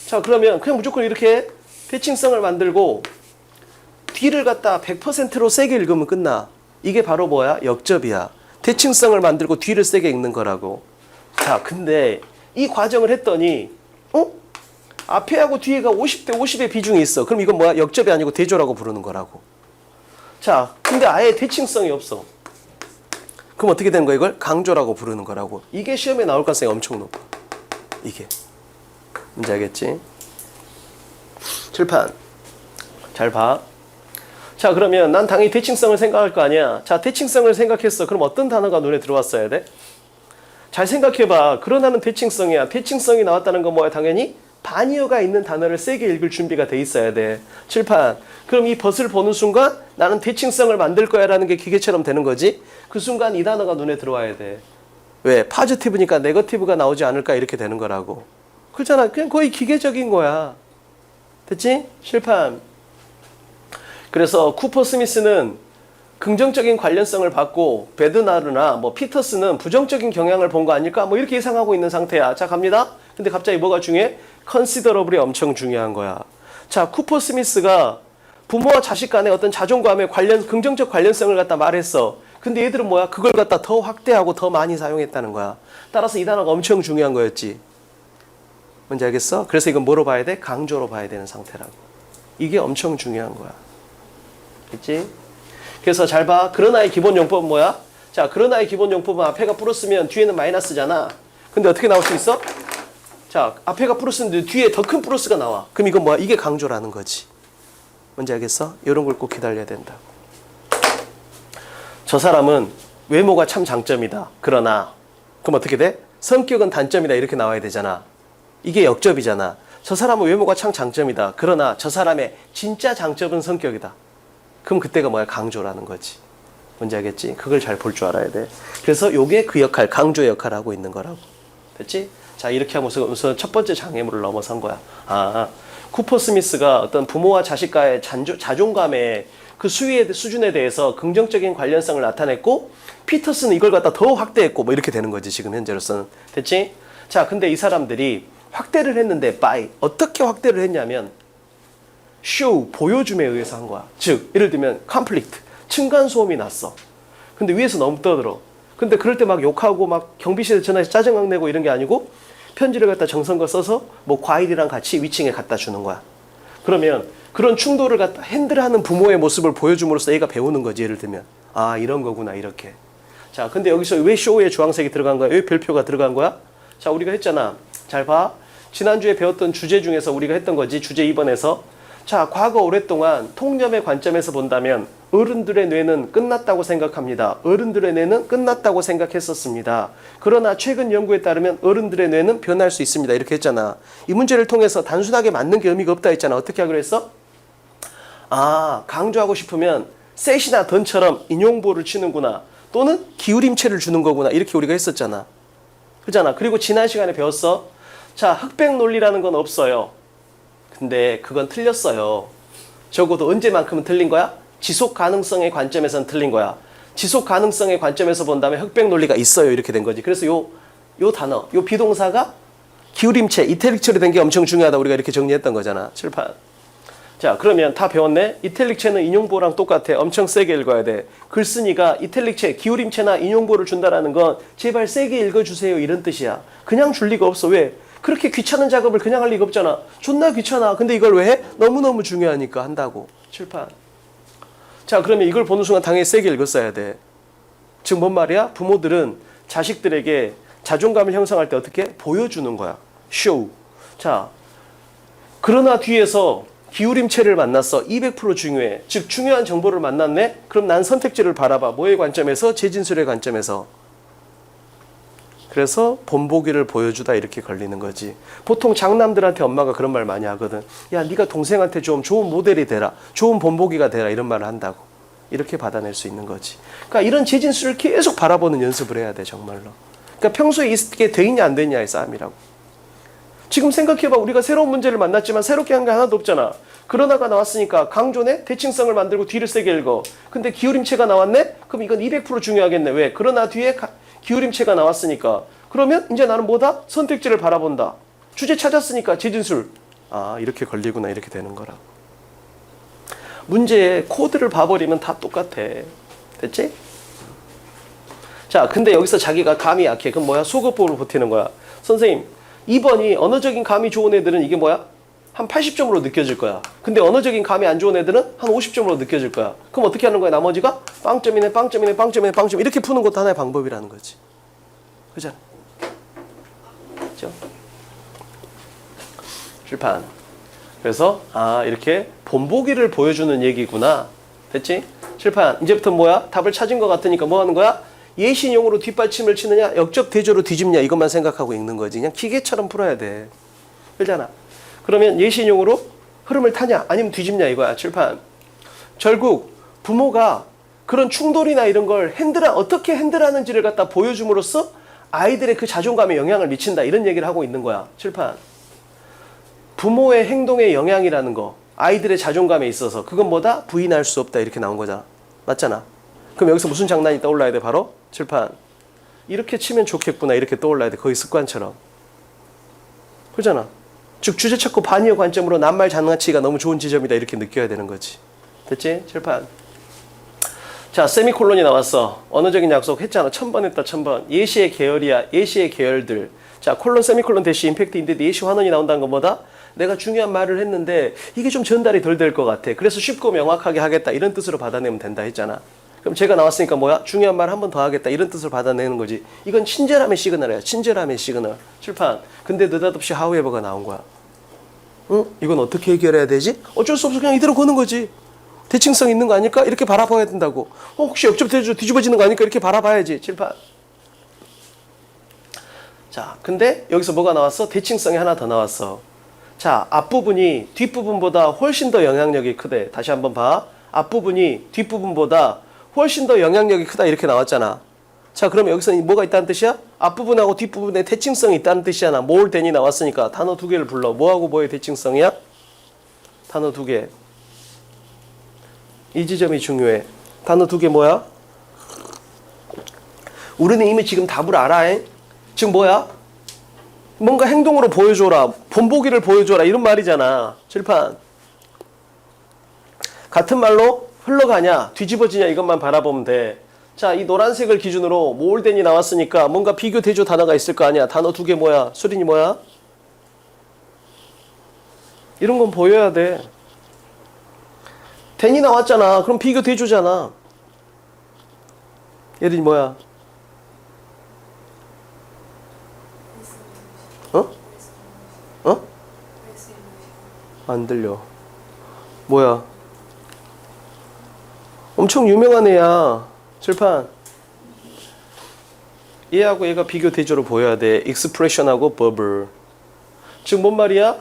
자, 그러면 그냥 무조건 이렇게 대칭성을 만들고 D를 갖다 100%로 세게 읽으면 끝나. 이게 바로 뭐야? 역접이야. 대칭성을 만들고 D를 세게 읽는 거라고. 자, 근데 이 과정을 했더니 앞에하고 뒤에가 50대 50의 비중이 있어. 그럼 이건 뭐야? 역접이 아니고 대조라고 부르는 거라고. 자, 근데 아예 대칭성이 없어. 그럼 어떻게 되는 거야? 이걸 강조라고 부르는 거라고. 이게 시험에 나올 가능성이 엄청 높아. 이게. 뭔지 알겠지? 칠판. 잘 봐. 자, 그러면 난 당연히 대칭성을 생각할 거 아니야. 자, 대칭성을 생각했어. 그럼 어떤 단어가 눈에 들어왔어야 돼? 잘 생각해봐. 그러나는 대칭성이야. 대칭성이 나왔다는 건 뭐야? 당연히 반이어가 있는 단어를 세게 읽을 준비가 돼 있어야 돼. 칠판. 그럼 이 벗을 보는 순간 나는 대칭성을 만들 거야 라는 게 기계처럼 되는 거지. 그 순간 이 단어가 눈에 들어와야 돼. 왜? 파지티브니까 네거티브가 나오지 않을까 이렇게 되는 거라고. 그렇잖아. 그냥 거의 기계적인 거야. 됐지? 칠판. 그래서 쿠퍼 스미스는 긍정적인 관련성을 받고 베드나르나 뭐 피터스는 부정적인 경향을 본 거 아닐까? 뭐 이렇게 예상하고 있는 상태야. 자, 갑니다. 근데 갑자기 뭐가 중요해? 컨시더러블이 엄청 중요한 거야. 자, 쿠퍼 스미스가 부모와 자식 간의 어떤 자존감의 긍정적 관련성을 갖다 말했어. 근데 얘들은 뭐야? 그걸 갖다 더 확대하고 더 많이 사용했다는 거야. 따라서 이 단어가 엄청 중요한 거였지. 뭔지 알겠어? 그래서 이건 뭐로 봐야 돼? 강조로 봐야 되는 상태라고. 이게 엄청 중요한 거야. 됐지? 그래서 잘 봐. 그러나의 기본 용법은 뭐야? 자, 그러나의 기본 용법은 앞에가 플러스면 뒤에는 마이너스잖아. 근데 어떻게 나올 수 있어? 자, 앞에가 플러스인데 뒤에 더 큰 플러스가 나와. 그럼 이건 뭐야? 이게 강조라는 거지. 뭔지 알겠어? 이런 걸 꼭 기다려야 된다. 저 사람은 외모가 참 장점이다. 그러나 그럼 어떻게 돼? 성격은 단점이다. 이렇게 나와야 되잖아. 이게 역접이잖아. 저 사람은 외모가 참 장점이다. 그러나 저 사람의 진짜 장점은 성격이다. 그럼 그때가 뭐야? 강조라는 거지. 뭔지 알겠지? 그걸 잘 볼 줄 알아야 돼. 그래서 요게 그 역할, 강조의 역할을 하고 있는 거라고. 됐지? 자, 이렇게 하면서 우선 첫 번째 장애물을 넘어선 거야. 아, 쿠퍼 스미스가 어떤 부모와 자식과의 자존감의 그 수준에 대해서 긍정적인 관련성을 나타냈고, 피터스는 이걸 갖다 더 확대했고, 뭐 이렇게 되는 거지, 지금 현재로서는. 됐지? 자, 근데 이 사람들이 확대를 했는데, 어떻게 확대를 했냐면, 보여줌에 의해서 한 거야. 즉, 예를 들면, conflict, 층간소음이 났어. 근데 위에서 너무 떠들어. 근데 그럴 때 막 욕하고 막 경비실에 전화해서 짜증 내고 이런 게 아니고, 편지를 갖다 정성껏 써서 뭐 과일이랑 같이 위층에 갖다 주는 거야. 그러면 그런 충돌을 갖다 핸들하는 부모의 모습을 보여줌으로써 얘가 배우는 거지. 예를 들면 아, 이런 거구나 이렇게. 자, 근데 여기서 왜 쇼에 주황색이 들어간 거야? 왜 별표가 들어간 거야? 자, 우리가 했잖아. 잘 봐. 지난주에 배웠던 주제 중에서 우리가 했던 거지. 주제 2번에서 자, 과거 오랫동안 통념의 관점에서 본다면 어른들의 뇌는 끝났다고 생각합니다. 어른들의 뇌는 끝났다고 생각했었습니다. 그러나 최근 연구에 따르면 어른들의 뇌는 변할 수 있습니다. 이렇게 했잖아. 이 문제를 통해서 단순하게 맞는 게 의미가 없다 했잖아. 어떻게 하기로 했어? 강조하고 싶으면 셋이나 던처럼 인용보를 치는구나. 또는 기울임체를 주는 거구나. 이렇게 우리가 했었잖아. 그잖아. 그리고 지난 시간에 배웠어. 자, 흑백 논리라는 건 없어요. 근데 그건 틀렸어요. 적어도 언제만큼은 틀린 거야? 지속 가능성의 관점에서는 틀린 거야. 지속 가능성의 관점에서 본다면 흑백 논리가 있어요. 이렇게 된 거지. 그래서 요 단어, 요 비동사가 기울임체, 이탈릭체로 된 게 엄청 중요하다. 우리가 이렇게 정리했던 거잖아. 칠판. 자, 그러면 다 배웠네? 이탈릭체는 인용보랑 똑같아. 엄청 세게 읽어야 돼. 글쓴이가 이탈릭체, 기울임체나 인용보를 준다라는 건 제발 세게 읽어주세요. 이런 뜻이야. 그냥 줄 리가 없어. 왜? 그렇게 귀찮은 작업을 그냥 할 리가 없잖아. 존나 귀찮아. 근데 이걸 왜 해? 너무너무 중요하니까 한다고. 칠판. 자, 그러면 이걸 보는 순간 당연히 세게 읽었어야 돼. 즉 뭔 말이야? 부모들은 자식들에게 자존감을 형성할 때 어떻게? 보여주는 거야. 쇼. 자, 그러나 뒤에서 기울임체를 만났어. 200% 중요해. 즉 중요한 정보를 만났네? 그럼 난 선택지를 바라봐. 뭐의 관점에서? 재진술의 관점에서. 그래서 본보기를 보여주다 이렇게 걸리는 거지. 보통 장남들한테 엄마가 그런 말 많이 하거든. 야, 네가 동생한테 좀 좋은 모델이 되라. 좋은 본보기가 되라. 이런 말을 한다고. 이렇게 받아낼 수 있는 거지. 그러니까 이런 재진술을 계속 바라보는 연습을 해야 돼. 정말로. 그러니까 평소에 있게 돼 있냐 안 되냐의 싸움이라고. 지금 생각해봐. 우리가 새로운 문제를 만났지만 새롭게 한 게 하나도 없잖아. 그러다가 나왔으니까 강조네? 대칭성을 만들고 뒤를 세게 읽어. 근데 기울임체가 나왔네? 그럼 이건 200% 중요하겠네. 왜? 그러나 뒤에 기울임체가 나왔으니까. 그러면 이제 나는 뭐다? 선택지를 바라본다. 주제 찾았으니까 재진술. 이렇게 걸리구나. 이렇게 되는 거라. 문제의 코드를 봐버리면 다 똑같아. 됐지? 자, 근데 여기서 자기가 감이 약해. 그럼 뭐야? 소거법으로 버티는 거야. 선생님, 2번이 언어적인 감이 좋은 애들은 이게 뭐야? 한 80점으로 느껴질 거야. 근데 언어적인 감이 안 좋은 애들은 한 50점으로 느껴질 거야. 그럼 어떻게 하는 거야? 나머지가 빵점이네, 빵점이네, 빵점이네, 빵점. 이렇게 푸는 것도 하나의 방법이라는 거지. 그죠? 그죠? 출판. 그래서 이렇게 본보기를 보여주는 얘기구나. 됐지? 출판. 이제부터 뭐야? 답을 찾은 것 같으니까 뭐 하는 거야? 예시용으로 뒷받침을 치느냐, 역적 대조로 뒤집냐, 이것만 생각하고 읽는 거지. 그냥 기계처럼 풀어야 돼. 그렇잖아. 그러면 예시용으로 흐름을 타냐, 아니면 뒤집냐, 이거야. 칠판. 결국 부모가 그런 충돌이나 이런 걸 어떻게 핸들하는지를 갖다 보여줌으로써 아이들의 그 자존감에 영향을 미친다. 이런 얘기를 하고 있는 거야. 칠판. 부모의 행동에 영향이라는 거, 아이들의 자존감에 있어서 그건 뭐다? 부인할 수 없다. 이렇게 나온 거잖아. 맞잖아. 그럼 여기서 무슨 장난이 떠올라야 돼? 바로 칠판. 이렇게 치면 좋겠구나. 이렇게 떠올라야 돼. 거의 습관처럼. 그렇잖아. 즉 주제 찾고 반의어 관점으로 낱말 장난치기가 너무 좋은 지점이다. 이렇게 느껴야 되는 거지. 됐지? 칠판. 자, 세미콜론이 나왔어. 언어적인 약속 했잖아. 1000번 했다. 1000번. 예시의 계열이야. 예시의 계열들. 자, 콜론, 세미콜론, 대시, 임팩트인데 예시 환원이 나온다는 건 뭐다? 내가 중요한 말을 했는데 이게 좀 전달이 덜 될 것 같아. 그래서 쉽고 명확하게 하겠다. 이런 뜻으로 받아내면 된다 했잖아. 그럼 제가 나왔으니까 뭐야? 중요한 말 한 번 더 하겠다. 이런 뜻을 받아내는 거지. 이건 친절함의 시그널이야. 친절함의 시그널. 칠판. 근데 느닷없이 however가 나온 거야. 응? 이건 어떻게 해결해야 되지? 어쩔 수 없어. 그냥 이대로 거는 거지. 대칭성 있는 거 아닐까? 이렇게 바라봐야 된다고. 혹시 역접 뒤집어지는 거 아닐까? 이렇게 바라봐야지. 칠판. 자, 근데 여기서 뭐가 나왔어? 대칭성이 하나 더 나왔어. 자, 앞부분이 뒷부분보다 훨씬 더 영향력이 크대. 다시 한번 봐. 앞부분이 뒷부분보다 훨씬 더 영향력이 크다. 이렇게 나왔잖아. 자, 그럼 여기서 뭐가 있다는 뜻이야? 앞부분하고 뒷부분에 대칭성이 있다는 뜻이잖아. more than이 나왔으니까 단어 두 개를 불러. 뭐하고 뭐의 대칭성이야? 단어 두 개. 이 지점이 중요해. 단어 두 개 뭐야? 우리는 이미 지금 답을 알아. 지금 뭐야? 뭔가 행동으로 보여줘라. 본보기를 보여줘라. 이런 말이잖아. 칠판. 같은 말로 흘러가냐, 뒤집어지냐 이것만 바라보면 돼. 자, 이 노란색을 기준으로 more than이 나왔으니까 뭔가 비교 대조 단어가 있을 거 아니야. 단어 두 개 뭐야? 수린이 뭐야? 이런 건 보여야 돼. than이 나왔잖아. 그럼 비교 대조잖아. 예린이 뭐야? 어? 안 들려. 뭐야? 엄청 유명한 애야. 칠판. 얘하고 얘가 비교 대조로 보여야 돼. expression하고 verbal. 즉 뭔 말이야?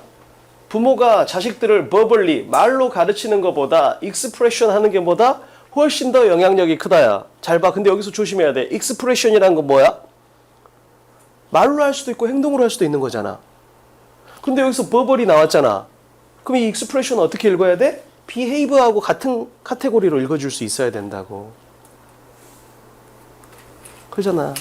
부모가 자식들을 verbally 말로 가르치는 것보다 expression 하는 게 뭐다? 훨씬 더 영향력이 크다야. 잘 봐. 근데 여기서 조심해야 돼. expression이란 건 뭐야? 말로 할 수도 있고 행동으로 할 수도 있는 거잖아. 근데 여기서 verbally 나왔잖아. 그럼 이 expression 어떻게 읽어야 돼? behave하고 같은 카테고리로 읽어줄 수 있어야 된다고. 그러잖아.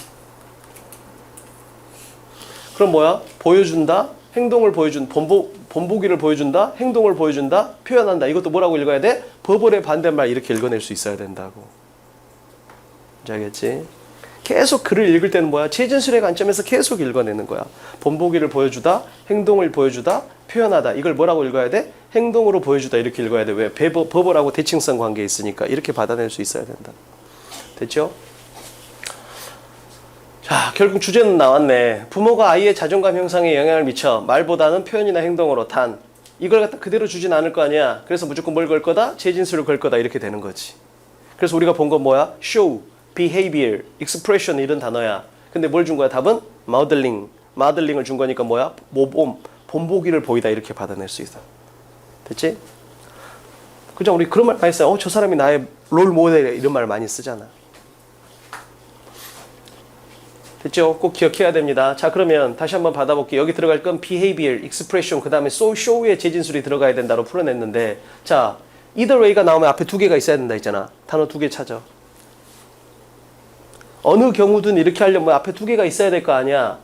그럼 뭐야? 보여준다? 행동을 본보기를 보여준다? 행동을 보여준다? 표현한다. 이것도 뭐라고 읽어야 돼? 버벌의 반대말 이렇게 읽어낼 수 있어야 된다고. 이제 알겠지? 계속 글을 읽을 때는 뭐야? 최진술의 관점에서 계속 읽어내는 거야. 본보기를 보여주다, 행동을 보여주다, 표현하다. 이걸 뭐라고 읽어야 돼? 행동으로 보여주다 이렇게 읽어야 돼. 왜? 버벌하고 대칭성 관계에 있으니까 이렇게 받아낼 수 있어야 된다. 됐죠? 자, 결국 주제는 나왔네. 부모가 아이의 자존감 형성에 영향을 미쳐 말보다는 표현이나 행동으로 단 이걸 갖다 그대로 주진 않을 거 아니야. 그래서 무조건 뭘 걸 거다? 재진술을 걸 거다 이렇게 되는 거지. 그래서 우리가 본 건 뭐야? show, behavior, expression 이런 단어야. 근데 뭘 준 거야? 답은 modeling. modeling을 준 거니까 뭐야? 모범, 본보기를 보이다 이렇게 받아낼 수 있어. 됐지? 그죠? 우리 그런 말 많이 써요. 저 사람이 나의 롤 모델이야 이런 말 많이 쓰잖아. 됐죠? 꼭 기억해야 됩니다. 자, 그러면 다시 한번 받아볼게요. 여기 들어갈 건 behavior, expression, 그 다음에 show의 재진술이 들어가야 된다로 풀어냈는데, 자, either way가 나오면 앞에 두 개가 있어야 된다 했잖아. 단어 두 개 찾아. 어느 경우든 이렇게 하려면 앞에 두 개가 있어야 될 거 아니야.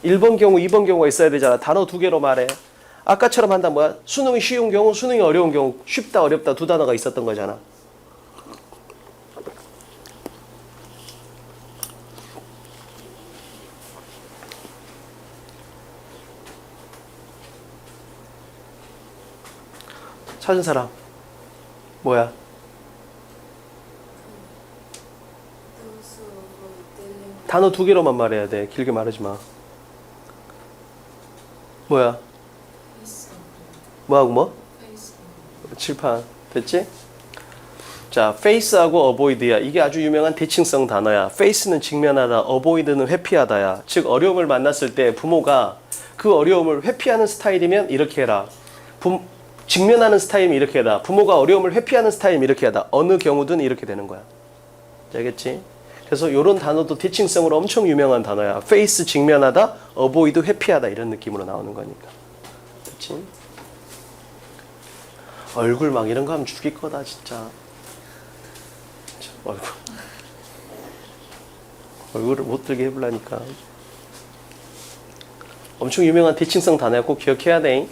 1번 경우, 2번 경우가 있어야 되잖아. 단어 두 개로 말해. 아까처럼 한다 뭐야? 수능이 쉬운 경우, 수능이 어려운 경우, 쉽다, 어렵다 두 단어가 있었던 거잖아. 찾은 사람 뭐야? 단어 두 개로만 말해야 돼. 길게 말하지 마. 뭐야? 뭐하고 뭐? 칠판 됐지? 자, face하고 avoid야. 이게 아주 유명한 대칭성 단어야. face는 직면하다, avoid는 회피하다야. 즉 어려움을 만났을 때 부모가 그 어려움을 회피하는 스타일이면 이렇게 해라. 직면하는 스타일이면 이렇게 하다. 부모가 어려움을 회피하는 스타일이면 이렇게 하다. 어느 경우든 이렇게 되는 거야. 알겠지? 그래서 이런 단어도 대칭성으로 엄청 유명한 단어야. face 직면하다, avoid 회피하다 이런 느낌으로 나오는 거니까. 그렇지? 얼굴 막 이런 거 하면 죽일 거다 진짜. 얼굴을 못 들게 해보려니까. 엄청 유명한 대칭성 단어야. 꼭 기억해야 돼.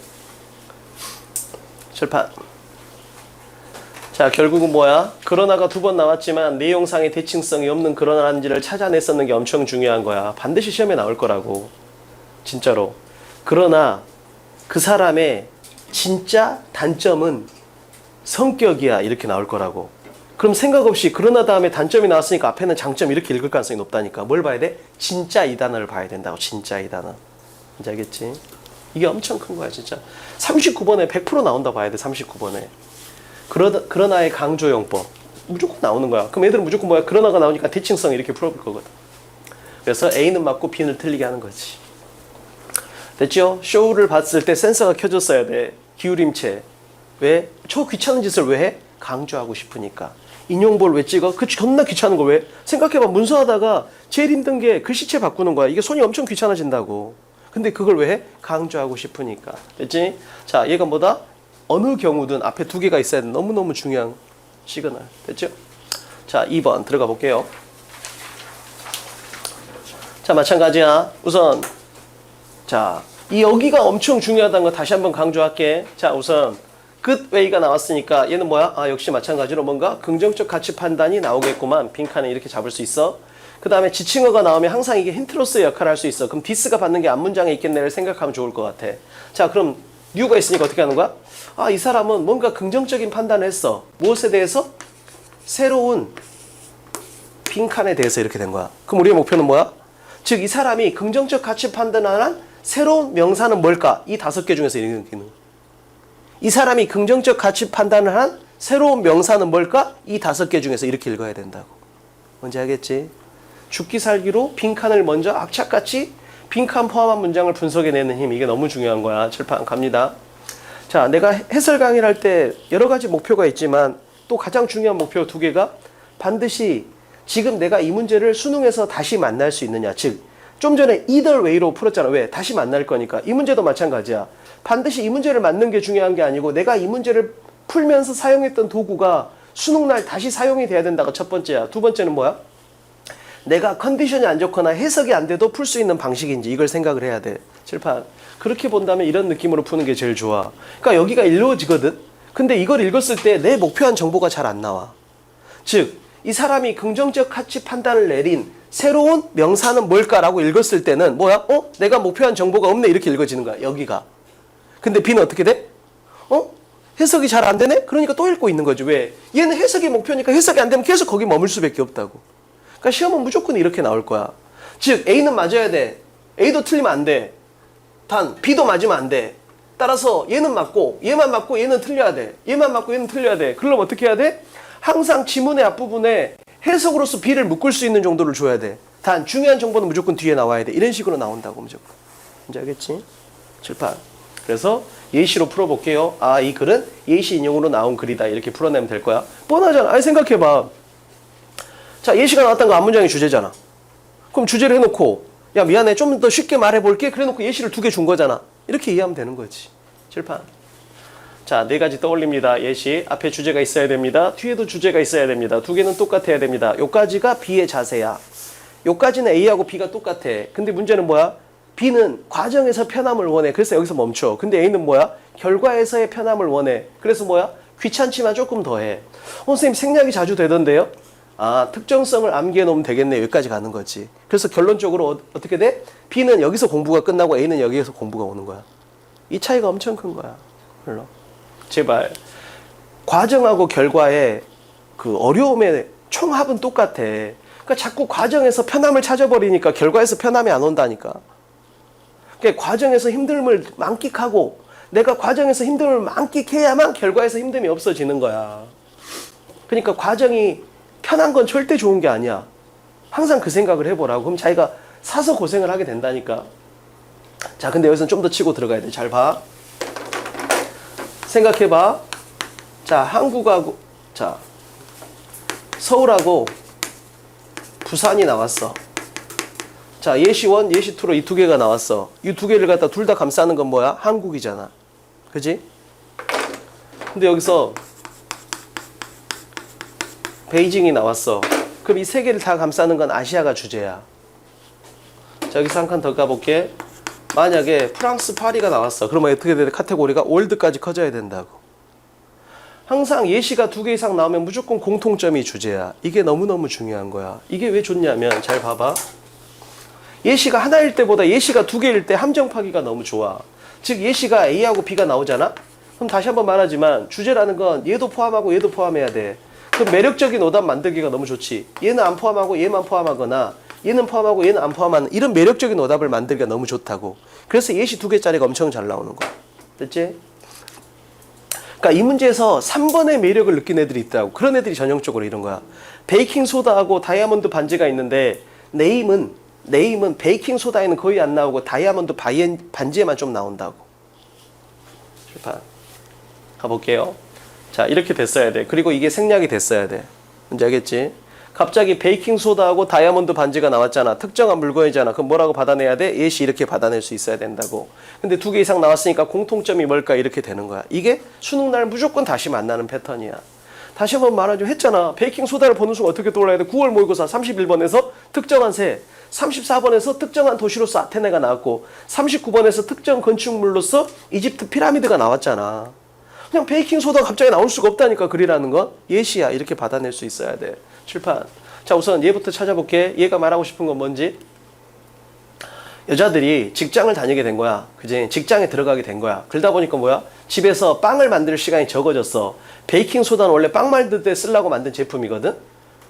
철판. 자, 결국은 뭐야? 그러나가 두 번 나왔지만 내용상의 대칭성이 없는 그러나인지를 찾아냈었는 게 엄청 중요한 거야. 반드시 시험에 나올 거라고. 진짜로. 그러나 그 사람의 진짜 단점은 성격이야. 이렇게 나올 거라고. 그럼 생각 없이 그러나 다음에 단점이 나왔으니까 앞에는 장점 이렇게 읽을 가능성이 높다니까. 뭘 봐야 돼? 진짜 이 단어를 봐야 된다고. 진짜 이 단어. 이제 알겠지? 이게 엄청 큰 거야 진짜. 39번에 100% 나온다 봐야 돼. 39번에. 그러나의 강조용법. 무조건 나오는 거야. 그럼 애들은 무조건 뭐야? 그러나가 나오니까 대칭성 이렇게 풀어볼 거거든. 그래서 A는 맞고 B는 틀리게 하는 거지. 됐죠? 쇼를 봤을 때 센서가 켜졌어야 돼. 기울임체. 왜? 저 귀찮은 짓을 왜 해? 강조하고 싶으니까. 인용볼 왜 찍어? 그 존나 귀찮은 걸 왜? 생각해봐. 문서하다가 제일 힘든 게 글씨체 바꾸는 거야. 이게 손이 엄청 귀찮아진다고. 근데 그걸 왜 해? 강조하고 싶으니까. 됐지? 자, 얘가 뭐다? 어느 경우든 앞에 두 개가 있어야 돼. 너무너무 중요한 시그널. 됐죠? 자, 2번 들어가 볼게요. 자, 마찬가지야. 우선 자, 이 여기가 엄청 중요하다는 거 다시 한번 강조할게. 자, 우선 good way가 나왔으니까 얘는 뭐야? 아, 역시 마찬가지로 뭔가 긍정적 가치 판단이 나오겠구만. 빈칸에 이렇게 잡을 수 있어. 그 다음에 지칭어가 나오면 항상 이게 힌트로서의 역할을 할 수 있어. 그럼 this가 받는 게 앞문장에 있겠네를 생각하면 좋을 것 같아. 자, 그럼 new가 있으니까 어떻게 하는 거야? 아, 이 사람은 뭔가 긍정적인 판단을 했어. 무엇에 대해서? 새로운 빈칸에 대해서 이렇게 된 거야. 그럼 우리의 목표는 뭐야? 즉, 이 사람이 긍정적 가치 판단하는 새로운 명사는 뭘까? 이 5개 중에서 읽는 기능. 이 사람이 긍정적 가치 판단을 한 새로운 명사는 뭘까? 이 5개 중에서 이렇게 읽어야 된다고. 뭔지 알겠지? 죽기 살기로 빈칸을 먼저 악착같이 빈칸 포함한 문장을 분석해내는 힘. 이게 너무 중요한 거야. 칠판 갑니다. 자, 내가 해설 강의를 할 때 여러 가지 목표가 있지만 또 가장 중요한 목표 2개가 반드시 지금 내가 이 문제를 수능에서 다시 만날 수 있느냐. 즉, 좀 전에 either way로 풀었잖아. 왜? 다시 만날 거니까. 이 문제도 마찬가지야. 반드시 이 문제를 맞는 게 중요한 게 아니고 내가 이 문제를 풀면서 사용했던 도구가 수능날 다시 사용이 돼야 된다가 첫 번째야. 두 번째는 뭐야? 내가 컨디션이 안 좋거나 해석이 안 돼도 풀 수 있는 방식인지 이걸 생각을 해야 돼. 칠판. 그렇게 본다면 이런 느낌으로 푸는 게 제일 좋아. 그러니까 여기가 이루어지거든. 근데 이걸 읽었을 때 내 목표한 정보가 잘 안 나와. 즉, 이 사람이 긍정적 가치 판단을 내린 새로운 명사는 뭘까라고 읽었을 때는 뭐야? 내가 목표한 정보가 없네 이렇게 읽어지는 거야. 여기가. 근데 B는 어떻게 돼? 해석이 잘 안 되네? 그러니까 또 읽고 있는 거지. 왜? 얘는 해석이 목표니까 해석이 안 되면 계속 거기 머물 수밖에 없다고. 그러니까 시험은 무조건 이렇게 나올 거야. 즉 A는 맞아야 돼. A도 틀리면 안 돼. 단 B도 맞으면 안 돼. 따라서 얘는 맞고 얘만 맞고 얘는 틀려야 돼. 얘만 맞고 얘는 틀려야 돼. 그럼 어떻게 해야 돼? 항상 지문의 앞부분에 해석으로서 B를 묶을 수 있는 정도를 줘야 돼. 단 중요한 정보는 무조건 뒤에 나와야 돼. 이런 식으로 나온다고 무조건. 이제 알겠지? 칠판. 그래서 예시로 풀어볼게요. 아, 이 글은 예시 인용으로 나온 글이다. 이렇게 풀어내면 될 거야. 뻔하잖아. 아니 생각해봐. 자, 예시가 나왔던 거 앞문장이 주제잖아. 그럼 주제를 해놓고 야 미안해 좀 더 쉽게 말해볼게. 그래놓고 예시를 2개 준 거잖아. 이렇게 이해하면 되는 거지. 칠판. 자, 4가지 떠올립니다. 예시. 앞에 주제가 있어야 됩니다. 뒤에도 주제가 있어야 됩니다. 2개는 똑같아야 됩니다. 요까지가 B의 자세야. 요까지는 A하고 B가 똑같아. 근데 문제는 뭐야? B는 과정에서 편함을 원해. 그래서 여기서 멈춰. 근데 A는 뭐야? 결과에서의 편함을 원해. 그래서 뭐야? 귀찮지만 조금 더 해. 선생님 생략이 자주 되던데요? 아, 특정성을 암기해 놓으면 되겠네. 여기까지 가는 거지. 그래서 결론적으로 어떻게 돼? B는 여기서 공부가 끝나고 A는 여기에서 공부가 오는 거야. 이 차이가 엄청 큰 거야. 물론. 제발. 과정하고 결과의 그 어려움의 총합은 똑같아. 그러니까 자꾸 과정에서 편함을 찾아버리니까 결과에서 편함이 안 온다니까. 그러니까 과정에서 힘듦을 만끽하고 내가 과정에서 힘듦을 만끽해야만 결과에서 힘듦이 없어지는 거야. 그러니까 과정이 편한 건 절대 좋은 게 아니야. 항상 그 생각을 해보라고. 그럼 자기가 사서 고생을 하게 된다니까. 자, 근데 여기서는 좀 더 치고 들어가야 돼. 잘 봐. 생각해봐. 자, 한국하고, 자, 서울하고 부산이 나왔어. 자, 예시 1, 예시 2로 이 2개가 나왔어. 이 2개를 갖다 둘 다 감싸는 건 뭐야? 한국이잖아. 그지? 근데 여기서 베이징이 나왔어. 그럼 이 3개를 다 감싸는 건 아시아가 주제야. 자, 여기서 한 칸 더 가볼게. 만약에 프랑스 파리가 나왔어. 그러면 어떻게 돼? 카테고리가 월드까지 커져야 된다고. 항상 예시가 2개 이상 나오면 무조건 공통점이 주제야. 이게 너무너무 중요한 거야. 이게 왜 좋냐면 잘 봐봐. 예시가 하나일 때보다 예시가 2개일 때 함정 파기가 너무 좋아. 즉 예시가 A하고 B가 나오잖아? 그럼 다시 한번 말하지만 주제라는 건 얘도 포함하고 얘도 포함해야 돼. 그럼 매력적인 오답 만들기가 너무 좋지. 얘는 안 포함하고 얘만 포함하거나 얘는 포함하고 얘는 안 포함하는 이런 매력적인 오답을 만들기가 너무 좋다고. 그래서 예시 2개짜리가 엄청 잘 나오는 거야. 됐지? 그러니까 이 문제에서 3번의 매력을 느낀 애들이 있다고. 그런 애들이 전형적으로 이런 거야. 베이킹 소다하고 다이아몬드 반지가 있는데 네임은 베이킹 소다에는 거의 안 나오고 다이아몬드 반지에만 좀 나온다고. 출판. 가볼게요. 자, 이렇게 됐어야 돼. 그리고 이게 생략이 됐어야 돼. 뭔지 알겠지? 갑자기 베이킹 소다하고 다이아몬드 반지가 나왔잖아. 특정한 물건이잖아. 그럼 뭐라고 받아내야 돼? 예시 이렇게 받아낼 수 있어야 된다고. 근데 2개 이상 나왔으니까 공통점이 뭘까? 이렇게 되는 거야. 이게 수능날 무조건 다시 만나는 패턴이야. 다시 한번 말하죠. 했잖아. 베이킹 소다를 보는 순간 어떻게 떠올라야 돼? 9월 모의고사 31번에서 특정한 새, 34번에서 특정한 도시로서 아테네가 나왔고 39번에서 특정 건축물로서 이집트 피라미드가 나왔잖아. 그냥 베이킹 소다가 갑자기 나올 수가 없다니까. 글이라는 건 예시야. 이렇게 받아낼 수 있어야 돼. 칠판. 자, 우선 얘부터 찾아볼게. 얘가 말하고 싶은 건 뭔지. 여자들이 직장을 다니게 된 거야. 그지? 직장에 들어가게 된 거야. 그러다 보니까 뭐야? 집에서 빵을 만들 시간이 적어졌어. 베이킹 소다는 원래 빵 만들 때 쓰려고 만든 제품이거든.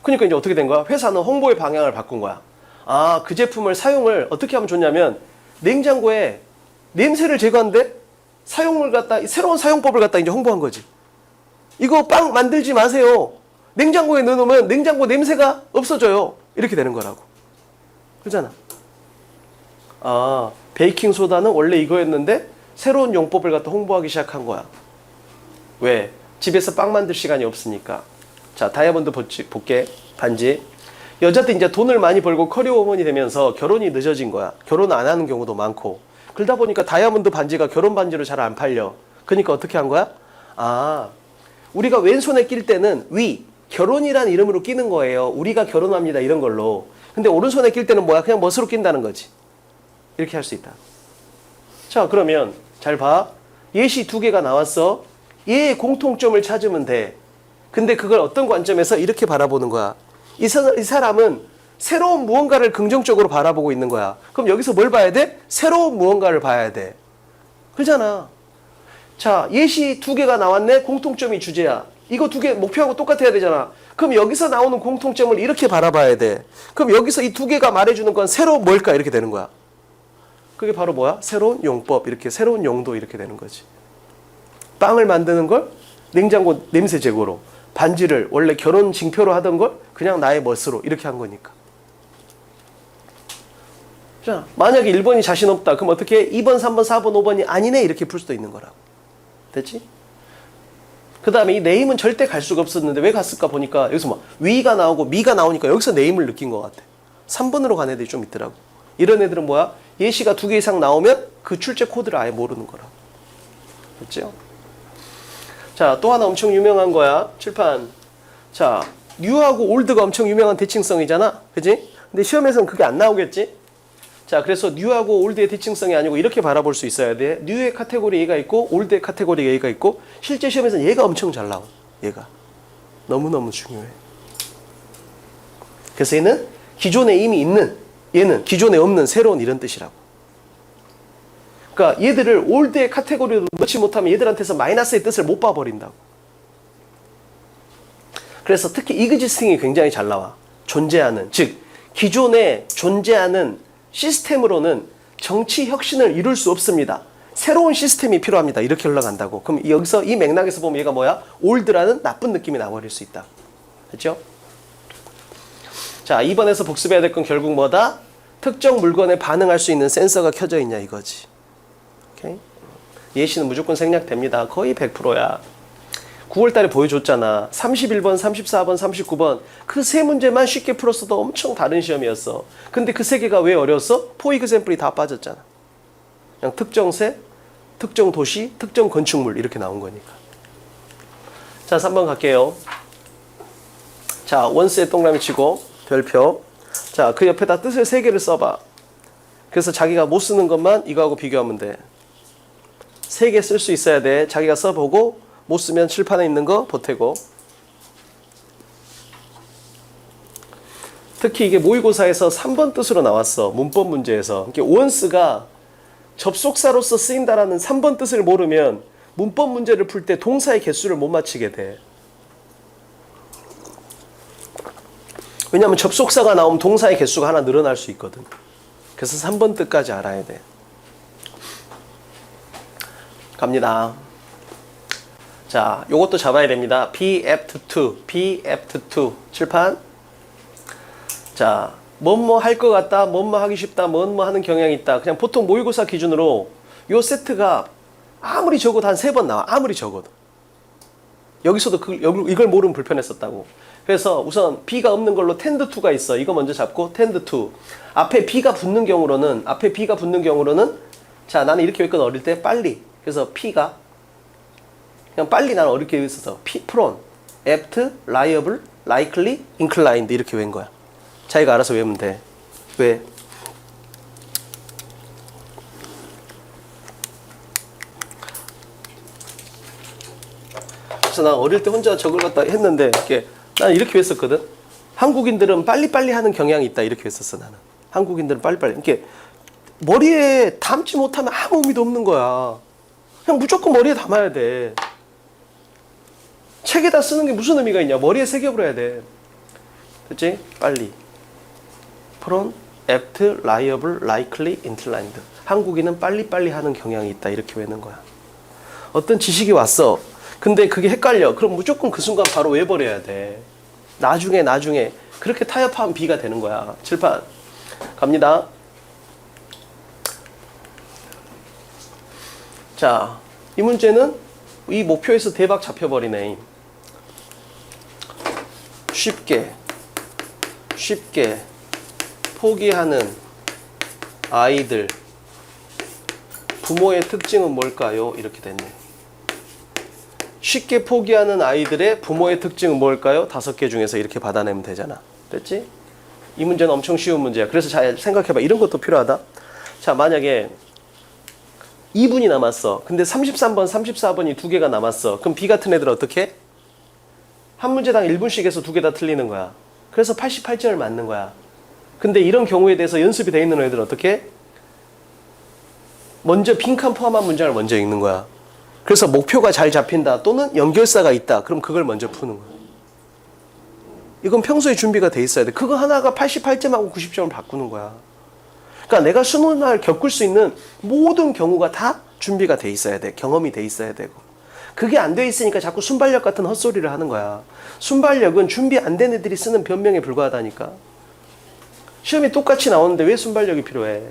그러니까 이제 어떻게 된 거야? 회사는 홍보의 방향을 바꾼 거야. 아, 그 제품을 사용을 어떻게 하면 좋냐면 냉장고에 냄새를 제거하는데 사용을 갖다 새로운 사용법을 갖다 이제 홍보한 거지. 이거 빵 만들지 마세요. 냉장고에 넣어놓으면 냉장고 냄새가 없어져요. 이렇게 되는 거라고. 그렇잖아. 아, 베이킹소다는 원래 이거였는데 새로운 용법을 갖다 홍보하기 시작한 거야. 왜? 집에서 빵 만들 시간이 없으니까. 자, 다이아몬드 볼게. 반지. 여자들 이제 돈을 많이 벌고 커리어 우먼이 되면서 결혼이 늦어진 거야. 결혼 안 하는 경우도 많고. 그러다 보니까 다이아몬드 반지가 결혼 반지로 잘 안 팔려. 그러니까 어떻게 한 거야? 아, 우리가 왼손에 낄 때는 결혼이란 이름으로 끼는 거예요. 우리가 결혼합니다. 이런 걸로. 근데 오른손에 낄 때는 뭐야? 그냥 멋으로 낀다는 거지. 이렇게 할 수 있다. 자, 그러면 잘 봐. 예시 두 개가 나왔어. 얘의 공통점을 찾으면 돼. 근데 그걸 어떤 관점에서 이렇게 바라보는 거야. 이 사람은 새로운 무언가를 긍정적으로 바라보고 있는 거야. 그럼 여기서 뭘 봐야 돼? 새로운 무언가를 봐야 돼. 그러잖아. 자, 예시 두 개가 나왔네. 공통점이 주제야. 이거 두 개 목표하고 똑같아야 되잖아. 그럼 여기서 나오는 공통점을 이렇게 바라봐야 돼. 그럼 여기서 이 두 개가 말해주는 건 새로운 뭘까? 이렇게 되는 거야. 그게 바로 뭐야? 새로운 용법. 이렇게 새로운 용도 이렇게 되는 거지. 빵을 만드는 걸 냉장고 냄새 제거로, 반지를 원래 결혼 징표로 하던 걸 그냥 나의 멋으로 이렇게 한 거니까. 자, 만약에 1번이 자신 없다. 그럼 어떻게 2번, 3번, 4번, 5번이 아니네 이렇게 풀 수도 있는 거라고. 됐지? 그 다음에 이 네임은 절대 갈 수가 없었는데 왜 갔을까 보니까 여기서 뭐 위가 나오고 미가 나오니까 여기서 네임을 느낀 것 같아. 3번으로 간 애들이 좀 있더라고. 이런 애들은 뭐야? 예시가 2개 이상 나오면 그 출제 코드를 아예 모르는 거라고. 됐죠? 자, 또 하나 엄청 유명한 거야. 칠판. 자, 뉴하고 올드가 엄청 유명한 대칭성이잖아. 그지? 근데 시험에서는 그게 안 나오겠지? 자, 그래서 뉴하고 올드의 대칭성이 아니고 이렇게 바라볼 수 있어야 돼. 뉴의 카테고리 A가 있고 올드의 카테고리 A가 있고 실제 시험에서는 얘가 엄청 잘 나와. 얘가. 너무너무 중요해. 그래서 얘는 기존에 이미 있는, 얘는 기존에 없는 새로운 이런 뜻이라고. 그러니까 얘들을 올드의 카테고리로 넣지 못하면 얘들한테서 마이너스의 뜻을 못 봐버린다고. 그래서 특히 이그지스팅이 굉장히 잘 나와. 존재하는, 즉 기존에 존재하는 시스템으로는 정치 혁신을 이룰 수 없습니다. 새로운 시스템이 필요합니다. 이렇게 흘러간다고. 그럼 여기서 이 맥락에서 보면 얘가 뭐야? 올드라는 나쁜 느낌이 나버릴 수 있다. 됐죠? 자, 2번에서 복습해야 될 건 결국 뭐다? 특정 물건에 반응할 수 있는 센서가 켜져 있냐 이거지. 오케이? 예시는 무조건 생략됩니다. 거의 100%야. 9월달에 보여줬잖아. 31번, 34번, 39번 그 세 문제만 쉽게 풀었어도 엄청 다른 시험이었어. 근데 그 세 개가 왜 어려웠어? 포이그 샘플이 다 빠졌잖아. 그냥 특정 새, 특정 도시, 특정 건축물 이렇게 나온 거니까. 자, 3번 갈게요. 자, 원스에 동그라미 치고 별표. 자, 그 옆에다 뜻을 3개를 써봐. 그래서 자기가 못 쓰는 것만 이거하고 비교하면 돼. 3개 쓸 수 있어야 돼. 자기가 써보고 못 쓰면 칠판에 있는 거 보태고. 특히 이게 모의고사에서 3번 뜻으로 나왔어. 문법 문제에서. 그러니까 once가 접속사로서 쓰인다라는 3번 뜻을 모르면 문법 문제를 풀 때 동사의 개수를 못 맞히게 돼. 왜냐하면 접속사가 나오면 동사의 개수가 하나 늘어날 수 있거든. 그래서 3번 뜻까지 알아야 돼. 갑니다. 자, 요것도 잡아야 됩니다. be apt to 칠판. 자, 뭐뭐 할 것 같다, 뭐뭐 하기 쉽다, 뭐뭐 하는 경향이 있다. 그냥 보통 모의고사 기준으로 요 세트가 아무리 적어도 한 3번 나와. 아무리 적어도. 여기서도 이걸 모르면 불편했었다고. 그래서 우선 B가 없는 걸로 tend to가 있어. 이거 먼저 잡고 tend to. 앞에 B가 붙는 경우로는 자, 나는 이렇게 외웠거든. 어릴 때 빨리. 그래서 P가 그냥 빨리 나는 어렵게 외웠어서 prone, apt, liable, likely, inclined 이렇게 외운 거야. 자기가 알아서 외우면 돼. 왜? 그래서 나 어릴 때 혼자 저걸 갖다 했는데 난 이렇게 했었거든. 한국인들은 빨리빨리 하는 경향이 있다 이렇게 했었어. 나는 한국인들은 빨리빨리 이렇게 머리에 담지 못하면 아무 의미도 없는 거야. 그냥 무조건 머리에 담아야 돼. 책에다 쓰는 게 무슨 의미가 있냐. 머리에 새겨버려야 돼. 됐지? 빨리. prone, apt, liable, likely, inclined. 한국인은 빨리빨리 하는 경향이 있다 이렇게 외우는 거야. 어떤 지식이 왔어. 근데 그게 헷갈려. 그럼 무조건 그 순간 바로 외버려야 돼. 나중에 그렇게 타협하면 B가 되는 거야. 칠판 갑니다. 자, 이 문제는 이 목표에서 대박 잡혀버리네. 쉽게 포기하는 아이들 부모의 특징은 뭘까요? 이렇게 됐네. 쉽게 포기하는 아이들의 부모의 특징은 뭘까요? 5개 중에서 이렇게 받아내면 되잖아. 됐지? 이 문제는 엄청 쉬운 문제야. 그래서 잘 생각해봐. 이런 것도 필요하다. 자, 만약에 2분이 남았어. 근데 33번, 34번이 2개가 남았어. 그럼 B 같은 애들은 어떻게 해? 한 문제당 1분씩 해서 2개 다 틀리는 거야. 그래서 88점을 맞는 거야. 근데 이런 경우에 대해서 연습이 돼 있는 애들은 어떻게 해? 먼저 빈칸 포함한 문장을 먼저 읽는 거야. 그래서 목표가 잘 잡힌다 또는 연결사가 있다. 그럼 그걸 먼저 푸는 거야. 이건 평소에 준비가 돼 있어야 돼. 그거 하나가 88점하고 90점을 바꾸는 거야. 그러니까 내가 수능 날 겪을 수 있는 모든 경우가 다 준비가 돼 있어야 돼. 경험이 돼 있어야 되고. 그게 안 돼 있으니까 자꾸 순발력 같은 헛소리를 하는 거야. 순발력은 준비 안 된 애들이 쓰는 변명에 불과하다니까. 시험이 똑같이 나오는데 왜 순발력이 필요해?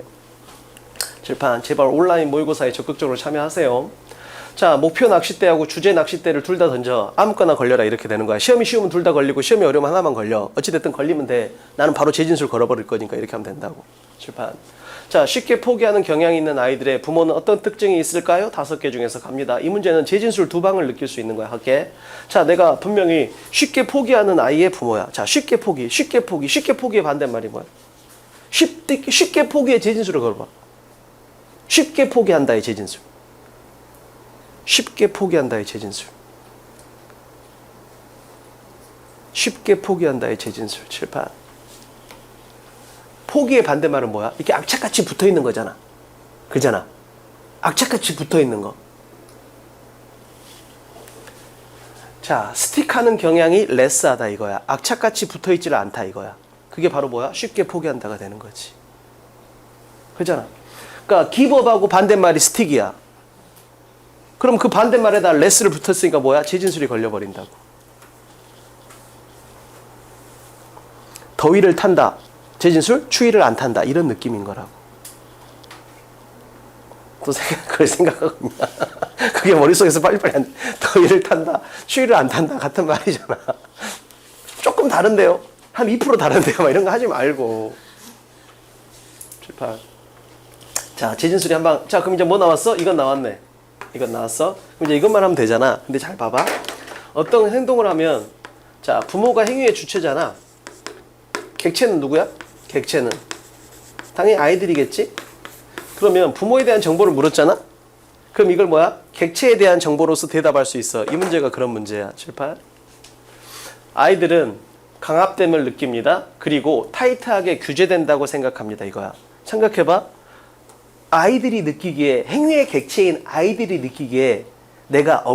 칠판 제발 온라인 모의고사에 적극적으로 참여하세요. 자, 목표 낚싯대하고 주제 낚싯대를 둘 다 던져. 아무거나 걸려라 이렇게 되는 거야. 시험이 쉬우면 둘 다 걸리고 시험이 어려우면 하나만 걸려. 어찌됐든 걸리면 돼. 나는 바로 재진술 걸어버릴 거니까 이렇게 하면 된다고. 칠판. 자, 쉽게 포기하는 경향이 있는 아이들의 부모는 어떤 특징이 있을까요? 5개 중에서 갑니다. 이 문제는 재진술 2방을 느낄 수 있는 거야. 할게. 자, 내가 분명히 쉽게 포기하는 아이의 부모야. 자, 쉽게 포기의 반대말이 뭐야? 쉽게 포기의 재진술을 걸어봐. 쉽게 포기한다의 재진술. 쉽게 포기한다의 재진술. 쉽게 포기한다의 재진술. 칠판. 포기의 반대말은 뭐야? 이렇게 악착같이 붙어있는 거잖아. 그잖아. 악착같이 붙어있는 거. 자, 스틱하는 경향이 레스하다 이거야. 악착같이 붙어있지를 않다 이거야. 그게 바로 뭐야? 쉽게 포기한다가 되는 거지. 그잖아. 그러니까 기브업하고 반대말이 스틱이야. 그럼 그 반대말에다 레스를 붙었으니까 뭐야? 재진술이 걸려버린다고. 더위를 탄다. 재진술? 추위를 안 탄다. 이런 느낌인 거라고. 또 그걸 생각하고 있나? 그게 머릿속에서 빨리빨리 안 돼. 더위를 탄다. 추위를 안 탄다. 같은 말이잖아. 조금 다른데요? 한 2% 다른데요? 막 이런 거 하지 말고. 7, 8. 자, 재진술이 한 방. 자, 그럼 이제 뭐 나왔어? 이건 나왔네. 이건 나왔어. 그럼 이제 이것만 하면 되잖아. 근데 잘 봐봐. 어떤 행동을 하면, 자, 부모가 행위의 주체잖아. 객체는 누구야? 객체는 당연히 아이들이겠지? 그러면 부모에 대한 정보를 물었잖아? 그럼 이걸 뭐야? 객체에 대한 정보로서 대답할 수 있어. 이 문제가 그런 문제야. 7, 8. 아이들은 강압됨을 느낍니다. 그리고 타이트하게 규제된다고 생각합니다. 이거야. 생각해봐. 아이들이 느끼기에, 행위의 객체인 아이들이 느끼기에 내가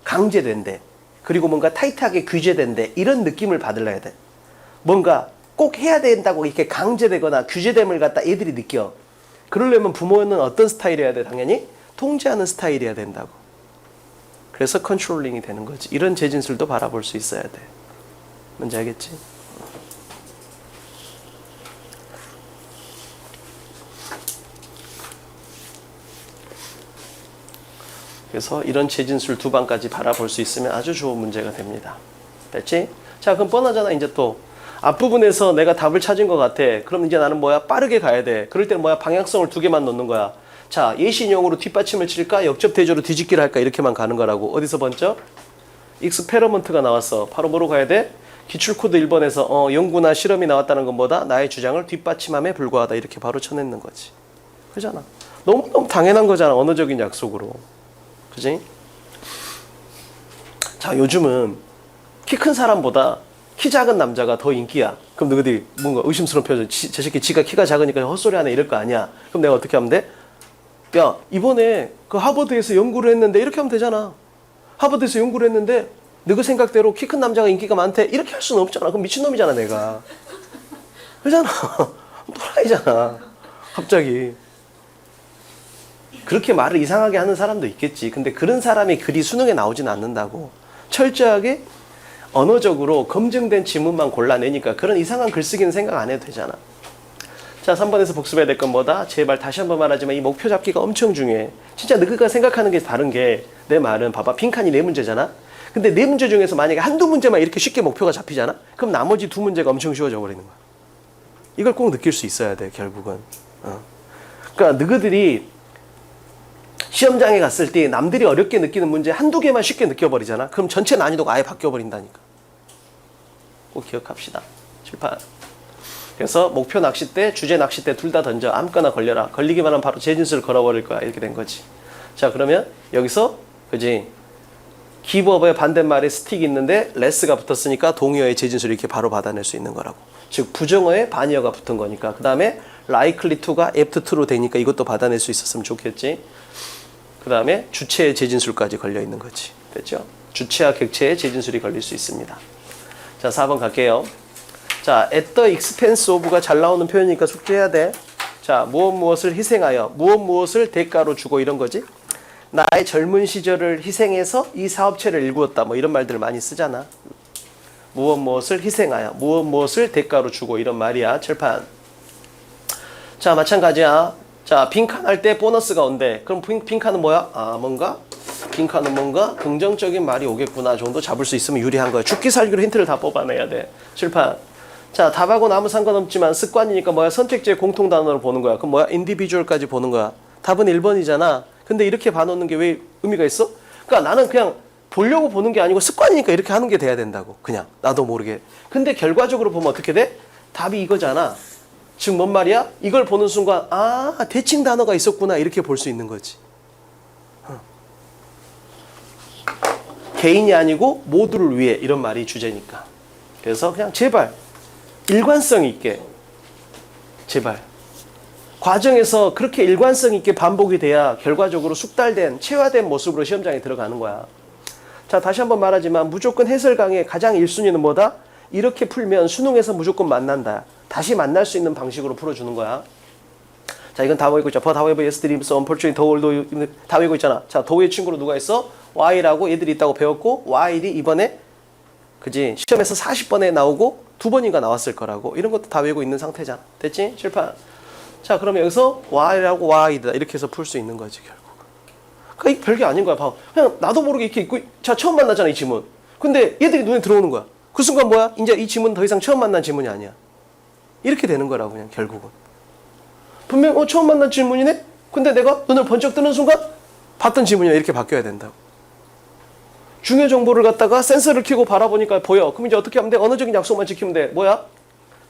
강제된대. 그리고 뭔가 타이트하게 규제된대. 이런 느낌을 받으려야 돼. 뭔가 꼭 해야 된다고 이렇게 강제되거나 규제됨을 갖다 애들이 느껴. 그러려면 부모는 어떤 스타일이어야 돼? 당연히 통제하는 스타일이어야 된다고. 그래서 컨트롤링이 되는 거지. 이런 재진술도 바라볼 수 있어야 돼. 뭔지 알겠지? 그래서 이런 재진술 2방까지 바라볼 수 있으면 아주 좋은 문제가 됩니다. 됐지? 자, 그럼 뻔하잖아. 이제 또 앞부분에서 내가 답을 찾은 것 같아. 그럼 이제 나는 뭐야? 빠르게 가야 돼. 그럴 때는 뭐야? 방향성을 2개만 넣는 거야. 자, 예시인용으로 뒷받침을 칠까? 역접대조로 뒤집기를 할까? 이렇게만 가는 거라고. 어디서 번쩍? 익스페리먼트가 나왔어. 바로 뭐로 가야 돼? 기출코드 1번에서 연구나 실험이 나왔다는 건 뭐다? 나의 주장을 뒷받침함에 불과하다. 이렇게 바로 쳐내는 거지. 그잖아. 너무너무 당연한 거잖아. 언어적인 약속으로. 그지? 자, 요즘은 키 큰 사람보다 키 작은 남자가 더 인기야. 그럼 너희들이 뭔가 의심스러운 표정. 저 새끼 지가 키가 작으니까 헛소리 하네 이럴 거 아니야. 그럼 내가 어떻게 하면 돼? 야, 이번에 그 하버드에서 연구를 했는데 이렇게 하면 되잖아. 하버드에서 연구를 했는데 너그 생각대로 키 큰 남자가 인기가 많대. 이렇게 할 수는 없잖아. 그럼 미친놈이잖아 내가. 그러잖아. 또라이잖아. 갑자기. 그렇게 말을 이상하게 하는 사람도 있겠지. 근데 그런 사람이 글이 수능에 나오진 않는다고. 철저하게 언어적으로 검증된 지문만 골라내니까 그런 이상한 글쓰기는 생각 안 해도 되잖아. 자, 3번에서 복습해야 될 건 뭐다? 제발 다시 한번 말하지만 이 목표 잡기가 엄청 중요해. 진짜 너가 생각하는 게 다른 게, 내 말은 봐봐. 빈칸이 4문제잖아? 근데 4문제 중에서 만약에 한두 문제만 이렇게 쉽게 목표가 잡히잖아? 그럼 나머지 2문제가 엄청 쉬워져 버리는 거야. 이걸 꼭 느낄 수 있어야 돼, 결국은. 그러니까 너희들이 시험장에 갔을 때 남들이 어렵게 느끼는 문제 한두 개만 쉽게 느껴버리잖아? 그럼 전체 난이도가 아예 바뀌어버린다니까. 꼭 기억합시다. 칠판. 그래서 목표 낚싯대, 주제 낚싯대 둘 다 던져. 아무거나 걸려라. 걸리기만 하면 바로 재진수를 걸어버릴 거야. 이렇게 된 거지. 자, 그러면 여기서 그지? 기브업의 반대말에 스틱이 있는데 레스가 붙었으니까 동의어의 재진수를 이렇게 바로 받아낼 수 있는 거라고. 즉 부정어에 반의어가 붙은 거니까. 그 다음에 likely to가 apt to로 되니까 이것도 받아낼 수 있었으면 좋겠지. 그 다음에 주체의 재진술까지 걸려 있는 거지. 됐죠? 주체와 객체의 재진술이 걸릴 수 있습니다. 자, 4번 갈게요. 자, at the expense of가 잘 나오는 표현이니까 숙제해야 돼. 자, 무엇을 희생하여, 무엇을 대가로 주고 이런 거지. 나의 젊은 시절을 희생해서 이 사업체를 일구었다. 뭐 이런 말들을 많이 쓰잖아. 무엇을 희생하여, 무엇을 대가로 주고 이런 말이야. 칠판. 자, 마찬가지야. 자, 빈칸 할 때 보너스가 온대. 그럼 빈칸은 뭐야? 아, 빈칸은 뭔가 긍정적인 말이 오겠구나 정도 잡을 수 있으면 유리한 거야. 죽기 살기로 힌트를 다 뽑아내야 돼. 칠판. 자, 답하고는 아무 상관없지만 습관이니까 뭐야? 선택지의 공통 단어를 보는 거야. 그럼 뭐야? 인디비주얼까지 보는 거야. 답은 1번이잖아. 근데 이렇게 봐놓는 게 왜 의미가 있어? 그러니까 나는 그냥 보려고 보는 게 아니고 습관이니까 이렇게 하는 게 돼야 된다고. 그냥 나도 모르게. 근데 결과적으로 보면 어떻게 돼? 답이 이거잖아. 즉 뭔 말이야? 이걸 보는 순간 아, 대칭 단어가 있었구나 이렇게 볼 수 있는 거지. 개인이 아니고 모두를 위해 이런 말이 주제니까. 그래서 그냥 제발 일관성 있게, 제발 과정에서 그렇게 일관성 있게 반복이 돼야 결과적으로 숙달된 체화된 모습으로 시험장에 들어가는 거야. 자, 다시 한번 말하지만 무조건 해설 강의 가장 1순위는 뭐다? 이렇게 풀면 수능에서 무조건 만난다. 다시 만날 수 있는 방식으로 풀어주는 거야. 자, 이건 다 외우고 있잖아. But however, yesterday so unfortunately told 다 외우고 있잖아. 자, 도의 친구로 누가 있어? Y라고 얘들이 있다고 배웠고 Y이 이번에 그지? 시험에서 40번에 나오고 2번인가 나왔을 거라고. 이런 것도 다 외우고 있는 상태잖아. 됐지? 칠판. 자, 그러면 여기서 Y라고 Y다 이렇게 해서 풀 수 있는 거지 결국. 그러니까 이게 별게 아닌 거야. 봐. 그냥 나도 모르게 이렇게 있고, 자, 처음 만나잖아 이 지문. 근데 얘들이 눈에 들어오는 거야. 그 순간 뭐야? 이제 이 지문 더 이상 처음 만난 지문이 아니야. 이렇게 되는 거라고 그냥 결국은. 분명 처음 만난 질문이네? 근데 내가 눈을 번쩍 뜨는 순간 봤던 지문이야. 이렇게 바뀌어야 된다고. 중요 정보를 갖다가 센서를 켜고 바라보니까 보여. 그럼 이제 어떻게 하면 돼? 언어적인 약속만 지키면 돼. 뭐야?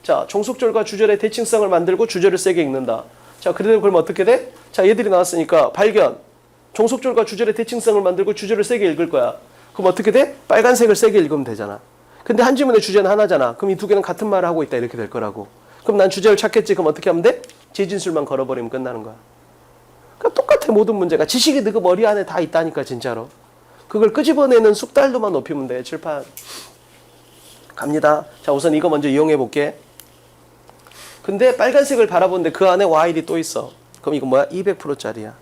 자, 종속절과 주절의 대칭성을 만들고 주절을 세게 읽는다. 자, 그래도 그러면 어떻게 돼? 자, 얘들이 나왔으니까 발견. 종속절과 주절의 대칭성을 만들고 주절을 세게 읽을 거야. 그럼 어떻게 돼? 빨간색을 세게 읽으면 되잖아. 근데 한 지문의 주제는 하나잖아. 그럼 이 두 개는 같은 말을 하고 있다. 이렇게 될 거라고. 그럼 난 주제를 찾겠지. 그럼 어떻게 하면 돼? 재진술만 걸어버리면 끝나는 거야. 그러니까 똑같아. 모든 문제가. 지식이 너그 머리 안에 다 있다니까 진짜로. 그걸 끄집어내는 숙달도만 높이면 돼. 칠판. 갑니다. 자, 우선 이거 먼저 이용해 볼게. 근데 빨간색을 바라보는데 그 안에 Y이 또 있어. 그럼 이거 뭐야? 200%짜리야.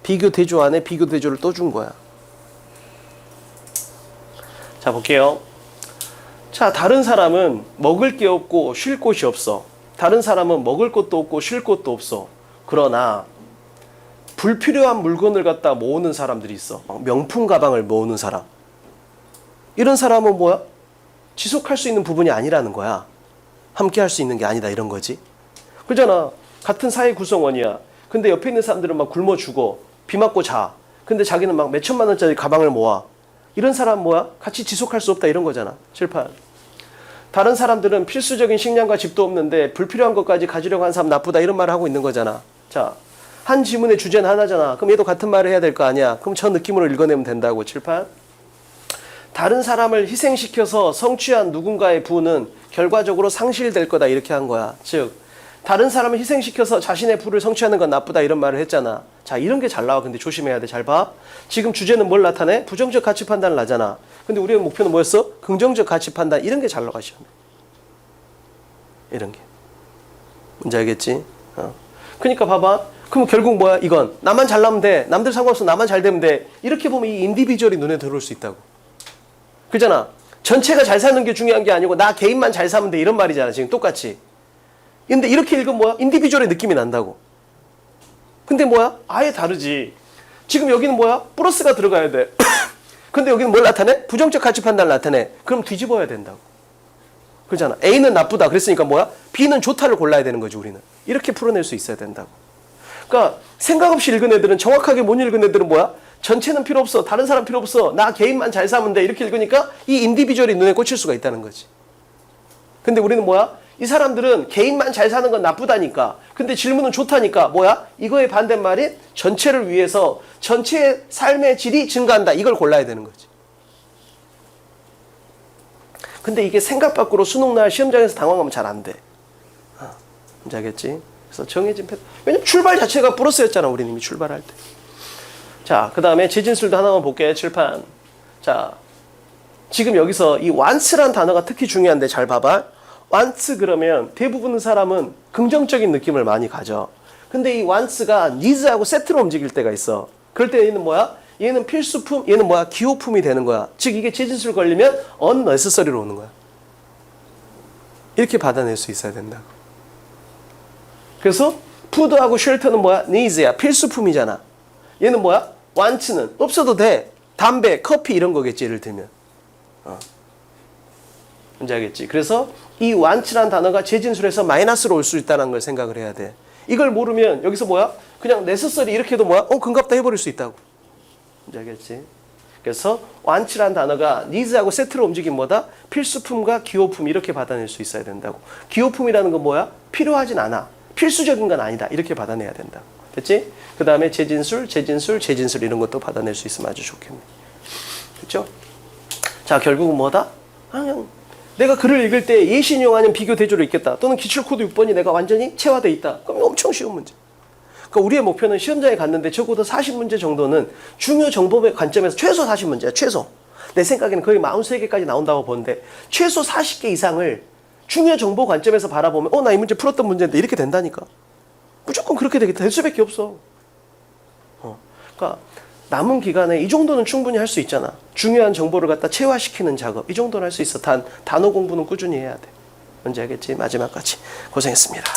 비교 대조 안에 비교 대조를 또 준 거야. 자, 볼게요. 자, 다른 사람은 먹을 게 없고 쉴 곳이 없어. 다른 사람은 먹을 것도 없고 쉴 곳도 없어. 그러나 불필요한 물건을 갖다 모으는 사람들이 있어. 명품 가방을 모으는 사람. 이런 사람은 뭐야? 지속할 수 있는 부분이 아니라는 거야. 함께 할 수 있는 게 아니다 이런 거지. 그러잖아. 같은 사회 구성원이야. 근데 옆에 있는 사람들은 막 굶어 죽어. 비 맞고 자. 근데 자기는 막 몇천만 원짜리 가방을 모아. 이런 사람 뭐야? 같이 지속할 수 없다 이런 거잖아. 칠판. 다른 사람들은 필수적인 식량과 집도 없는데 불필요한 것까지 가지려고 하는 사람 나쁘다 이런 말을 하고 있는 거잖아. 자, 한 지문의 주제는 하나잖아. 그럼 얘도 같은 말을 해야 될 거 아니야. 그럼 저 느낌으로 읽어내면 된다고. 칠판. 다른 사람을 희생시켜서 성취한 누군가의 부는 결과적으로 상실될 거다 이렇게 한 거야. 즉 다른 사람을 희생시켜서 자신의 부를 성취하는 건 나쁘다 이런 말을 했잖아. 자, 이런 게 잘 나와. 근데 조심해야 돼. 잘 봐. 지금 주제는 뭘 나타내? 부정적 가치 판단을 하잖아. 근데 우리의 목표는 뭐였어? 긍정적 가치 판단. 이런 게 잘 나가 시험에. 이런 게. 뭔지 알겠지? 그러니까 봐봐. 그럼 결국 뭐야? 이건 나만 잘나면 돼. 남들 상관없어. 나만 잘 되면 돼. 이렇게 보면 이 인디비주얼이 눈에 들어올 수 있다고. 그잖아. 전체가 잘 사는 게 중요한 게 아니고 나 개인만 잘 사면 돼. 이런 말이잖아. 지금 똑같이. 근데 이렇게 읽으면 뭐야? 인디비주얼의 느낌이 난다고. 근데 뭐야? 아예 다르지. 지금 여기는 뭐야? 플러스가 들어가야 돼. 근데 여기는 뭘 나타내? 부정적 가치 판단을 나타내. 그럼 뒤집어야 된다고. 그렇잖아. A는 나쁘다. 그랬으니까 뭐야? B는 좋다를 골라야 되는 거지, 우리는. 이렇게 풀어낼 수 있어야 된다고. 그러니까 생각 없이 읽은 애들은, 정확하게 못 읽은 애들은 뭐야? 전체는 필요 없어. 다른 사람 필요 없어. 나 개인만 잘 사면 돼. 이렇게 읽으니까 이 인디비주얼이 눈에 꽂힐 수가 있다는 거지. 근데 우리는 뭐야? 이 사람들은 개인만 잘 사는 건 나쁘다니까. 근데 질문은 좋다니까. 뭐야? 이거의 반대말인 전체를 위해서 전체의 삶의 질이 증가한다. 이걸 골라야 되는 거지. 근데 이게 생각 밖으로 수능날 시험장에서 당황하면 잘 안 돼. 뭔지 알겠지? 그래서 정해진 패턴. 왜냐면 출발 자체가 플러스였잖아. 우리는 이미 출발할 때. 자, 그 다음에 재진술도 하나만 볼게. 칠판. 자, 지금 여기서 이 once란 단어가 특히 중요한데 잘 봐봐. once 그러면 대부분 사람은 긍정적인 느낌을 많이 가져. 근데 이 once가 needs하고 세트로 움직일 때가 있어. 그럴 때 얘는 뭐야? 얘는 필수품, 얘는 뭐야? 기호품이 되는 거야. 즉 이게 재진술 걸리면 unnecessary로 오는 거야. 이렇게 받아낼 수 있어야 된다고. 그래서 food하고 shelter는 뭐야? needs야. 필수품이잖아. 얘는 뭐야? want는 없어도 돼. 담배, 커피 이런 거겠지. 예를 들면. 뭔지 알겠지? 그래서 이 want라는 단어가 재진술에서 마이너스로 올 수 있다는 걸 생각을 해야 돼. 이걸 모르면 여기서 뭐야? 그냥 necessary 이렇게 해도 뭐야? 금갑다 해버릴 수 있다고. 뭔지 알겠지? 그래서 want라는 단어가 needs하고 세트로 움직이면 뭐다? 필수품과 기호품 이렇게 받아낼 수 있어야 된다고. 기호품이라는 건 뭐야? 필요하진 않아. 필수적인 건 아니다. 이렇게 받아내야 된다고. 됐지? 그 다음에 재진술 이런 것도 받아낼 수 있으면 아주 좋겠네. 그렇죠? 자, 결국은 뭐다? 그냥 내가 글을 읽을 때 예시인용 아니면 비교 대조로 읽겠다. 또는 기출코드 6번이 내가 완전히 체화되어 있다. 그럼 엄청 쉬운 문제. 그러니까 우리의 목표는 시험장에 갔는데 적어도 40문제 정도는 중요 정보의 관점에서 최소 40문제야. 최소. 내 생각에는 거의 43개까지 나온다고 보는데 최소 40개 이상을 중요 정보 관점에서 바라보면 나 이 문제 풀었던 문제인데 이렇게 된다니까. 무조건 그렇게 되겠다. 될 수밖에 없어. 그러니까 남은 기간에 이 정도는 충분히 할 수 있잖아. 중요한 정보를 갖다 체화시키는 작업. 이 정도는 할 수 있어. 단어 공부는 꾸준히 해야 돼. 뭔지 알겠지? 마지막까지 고생했습니다.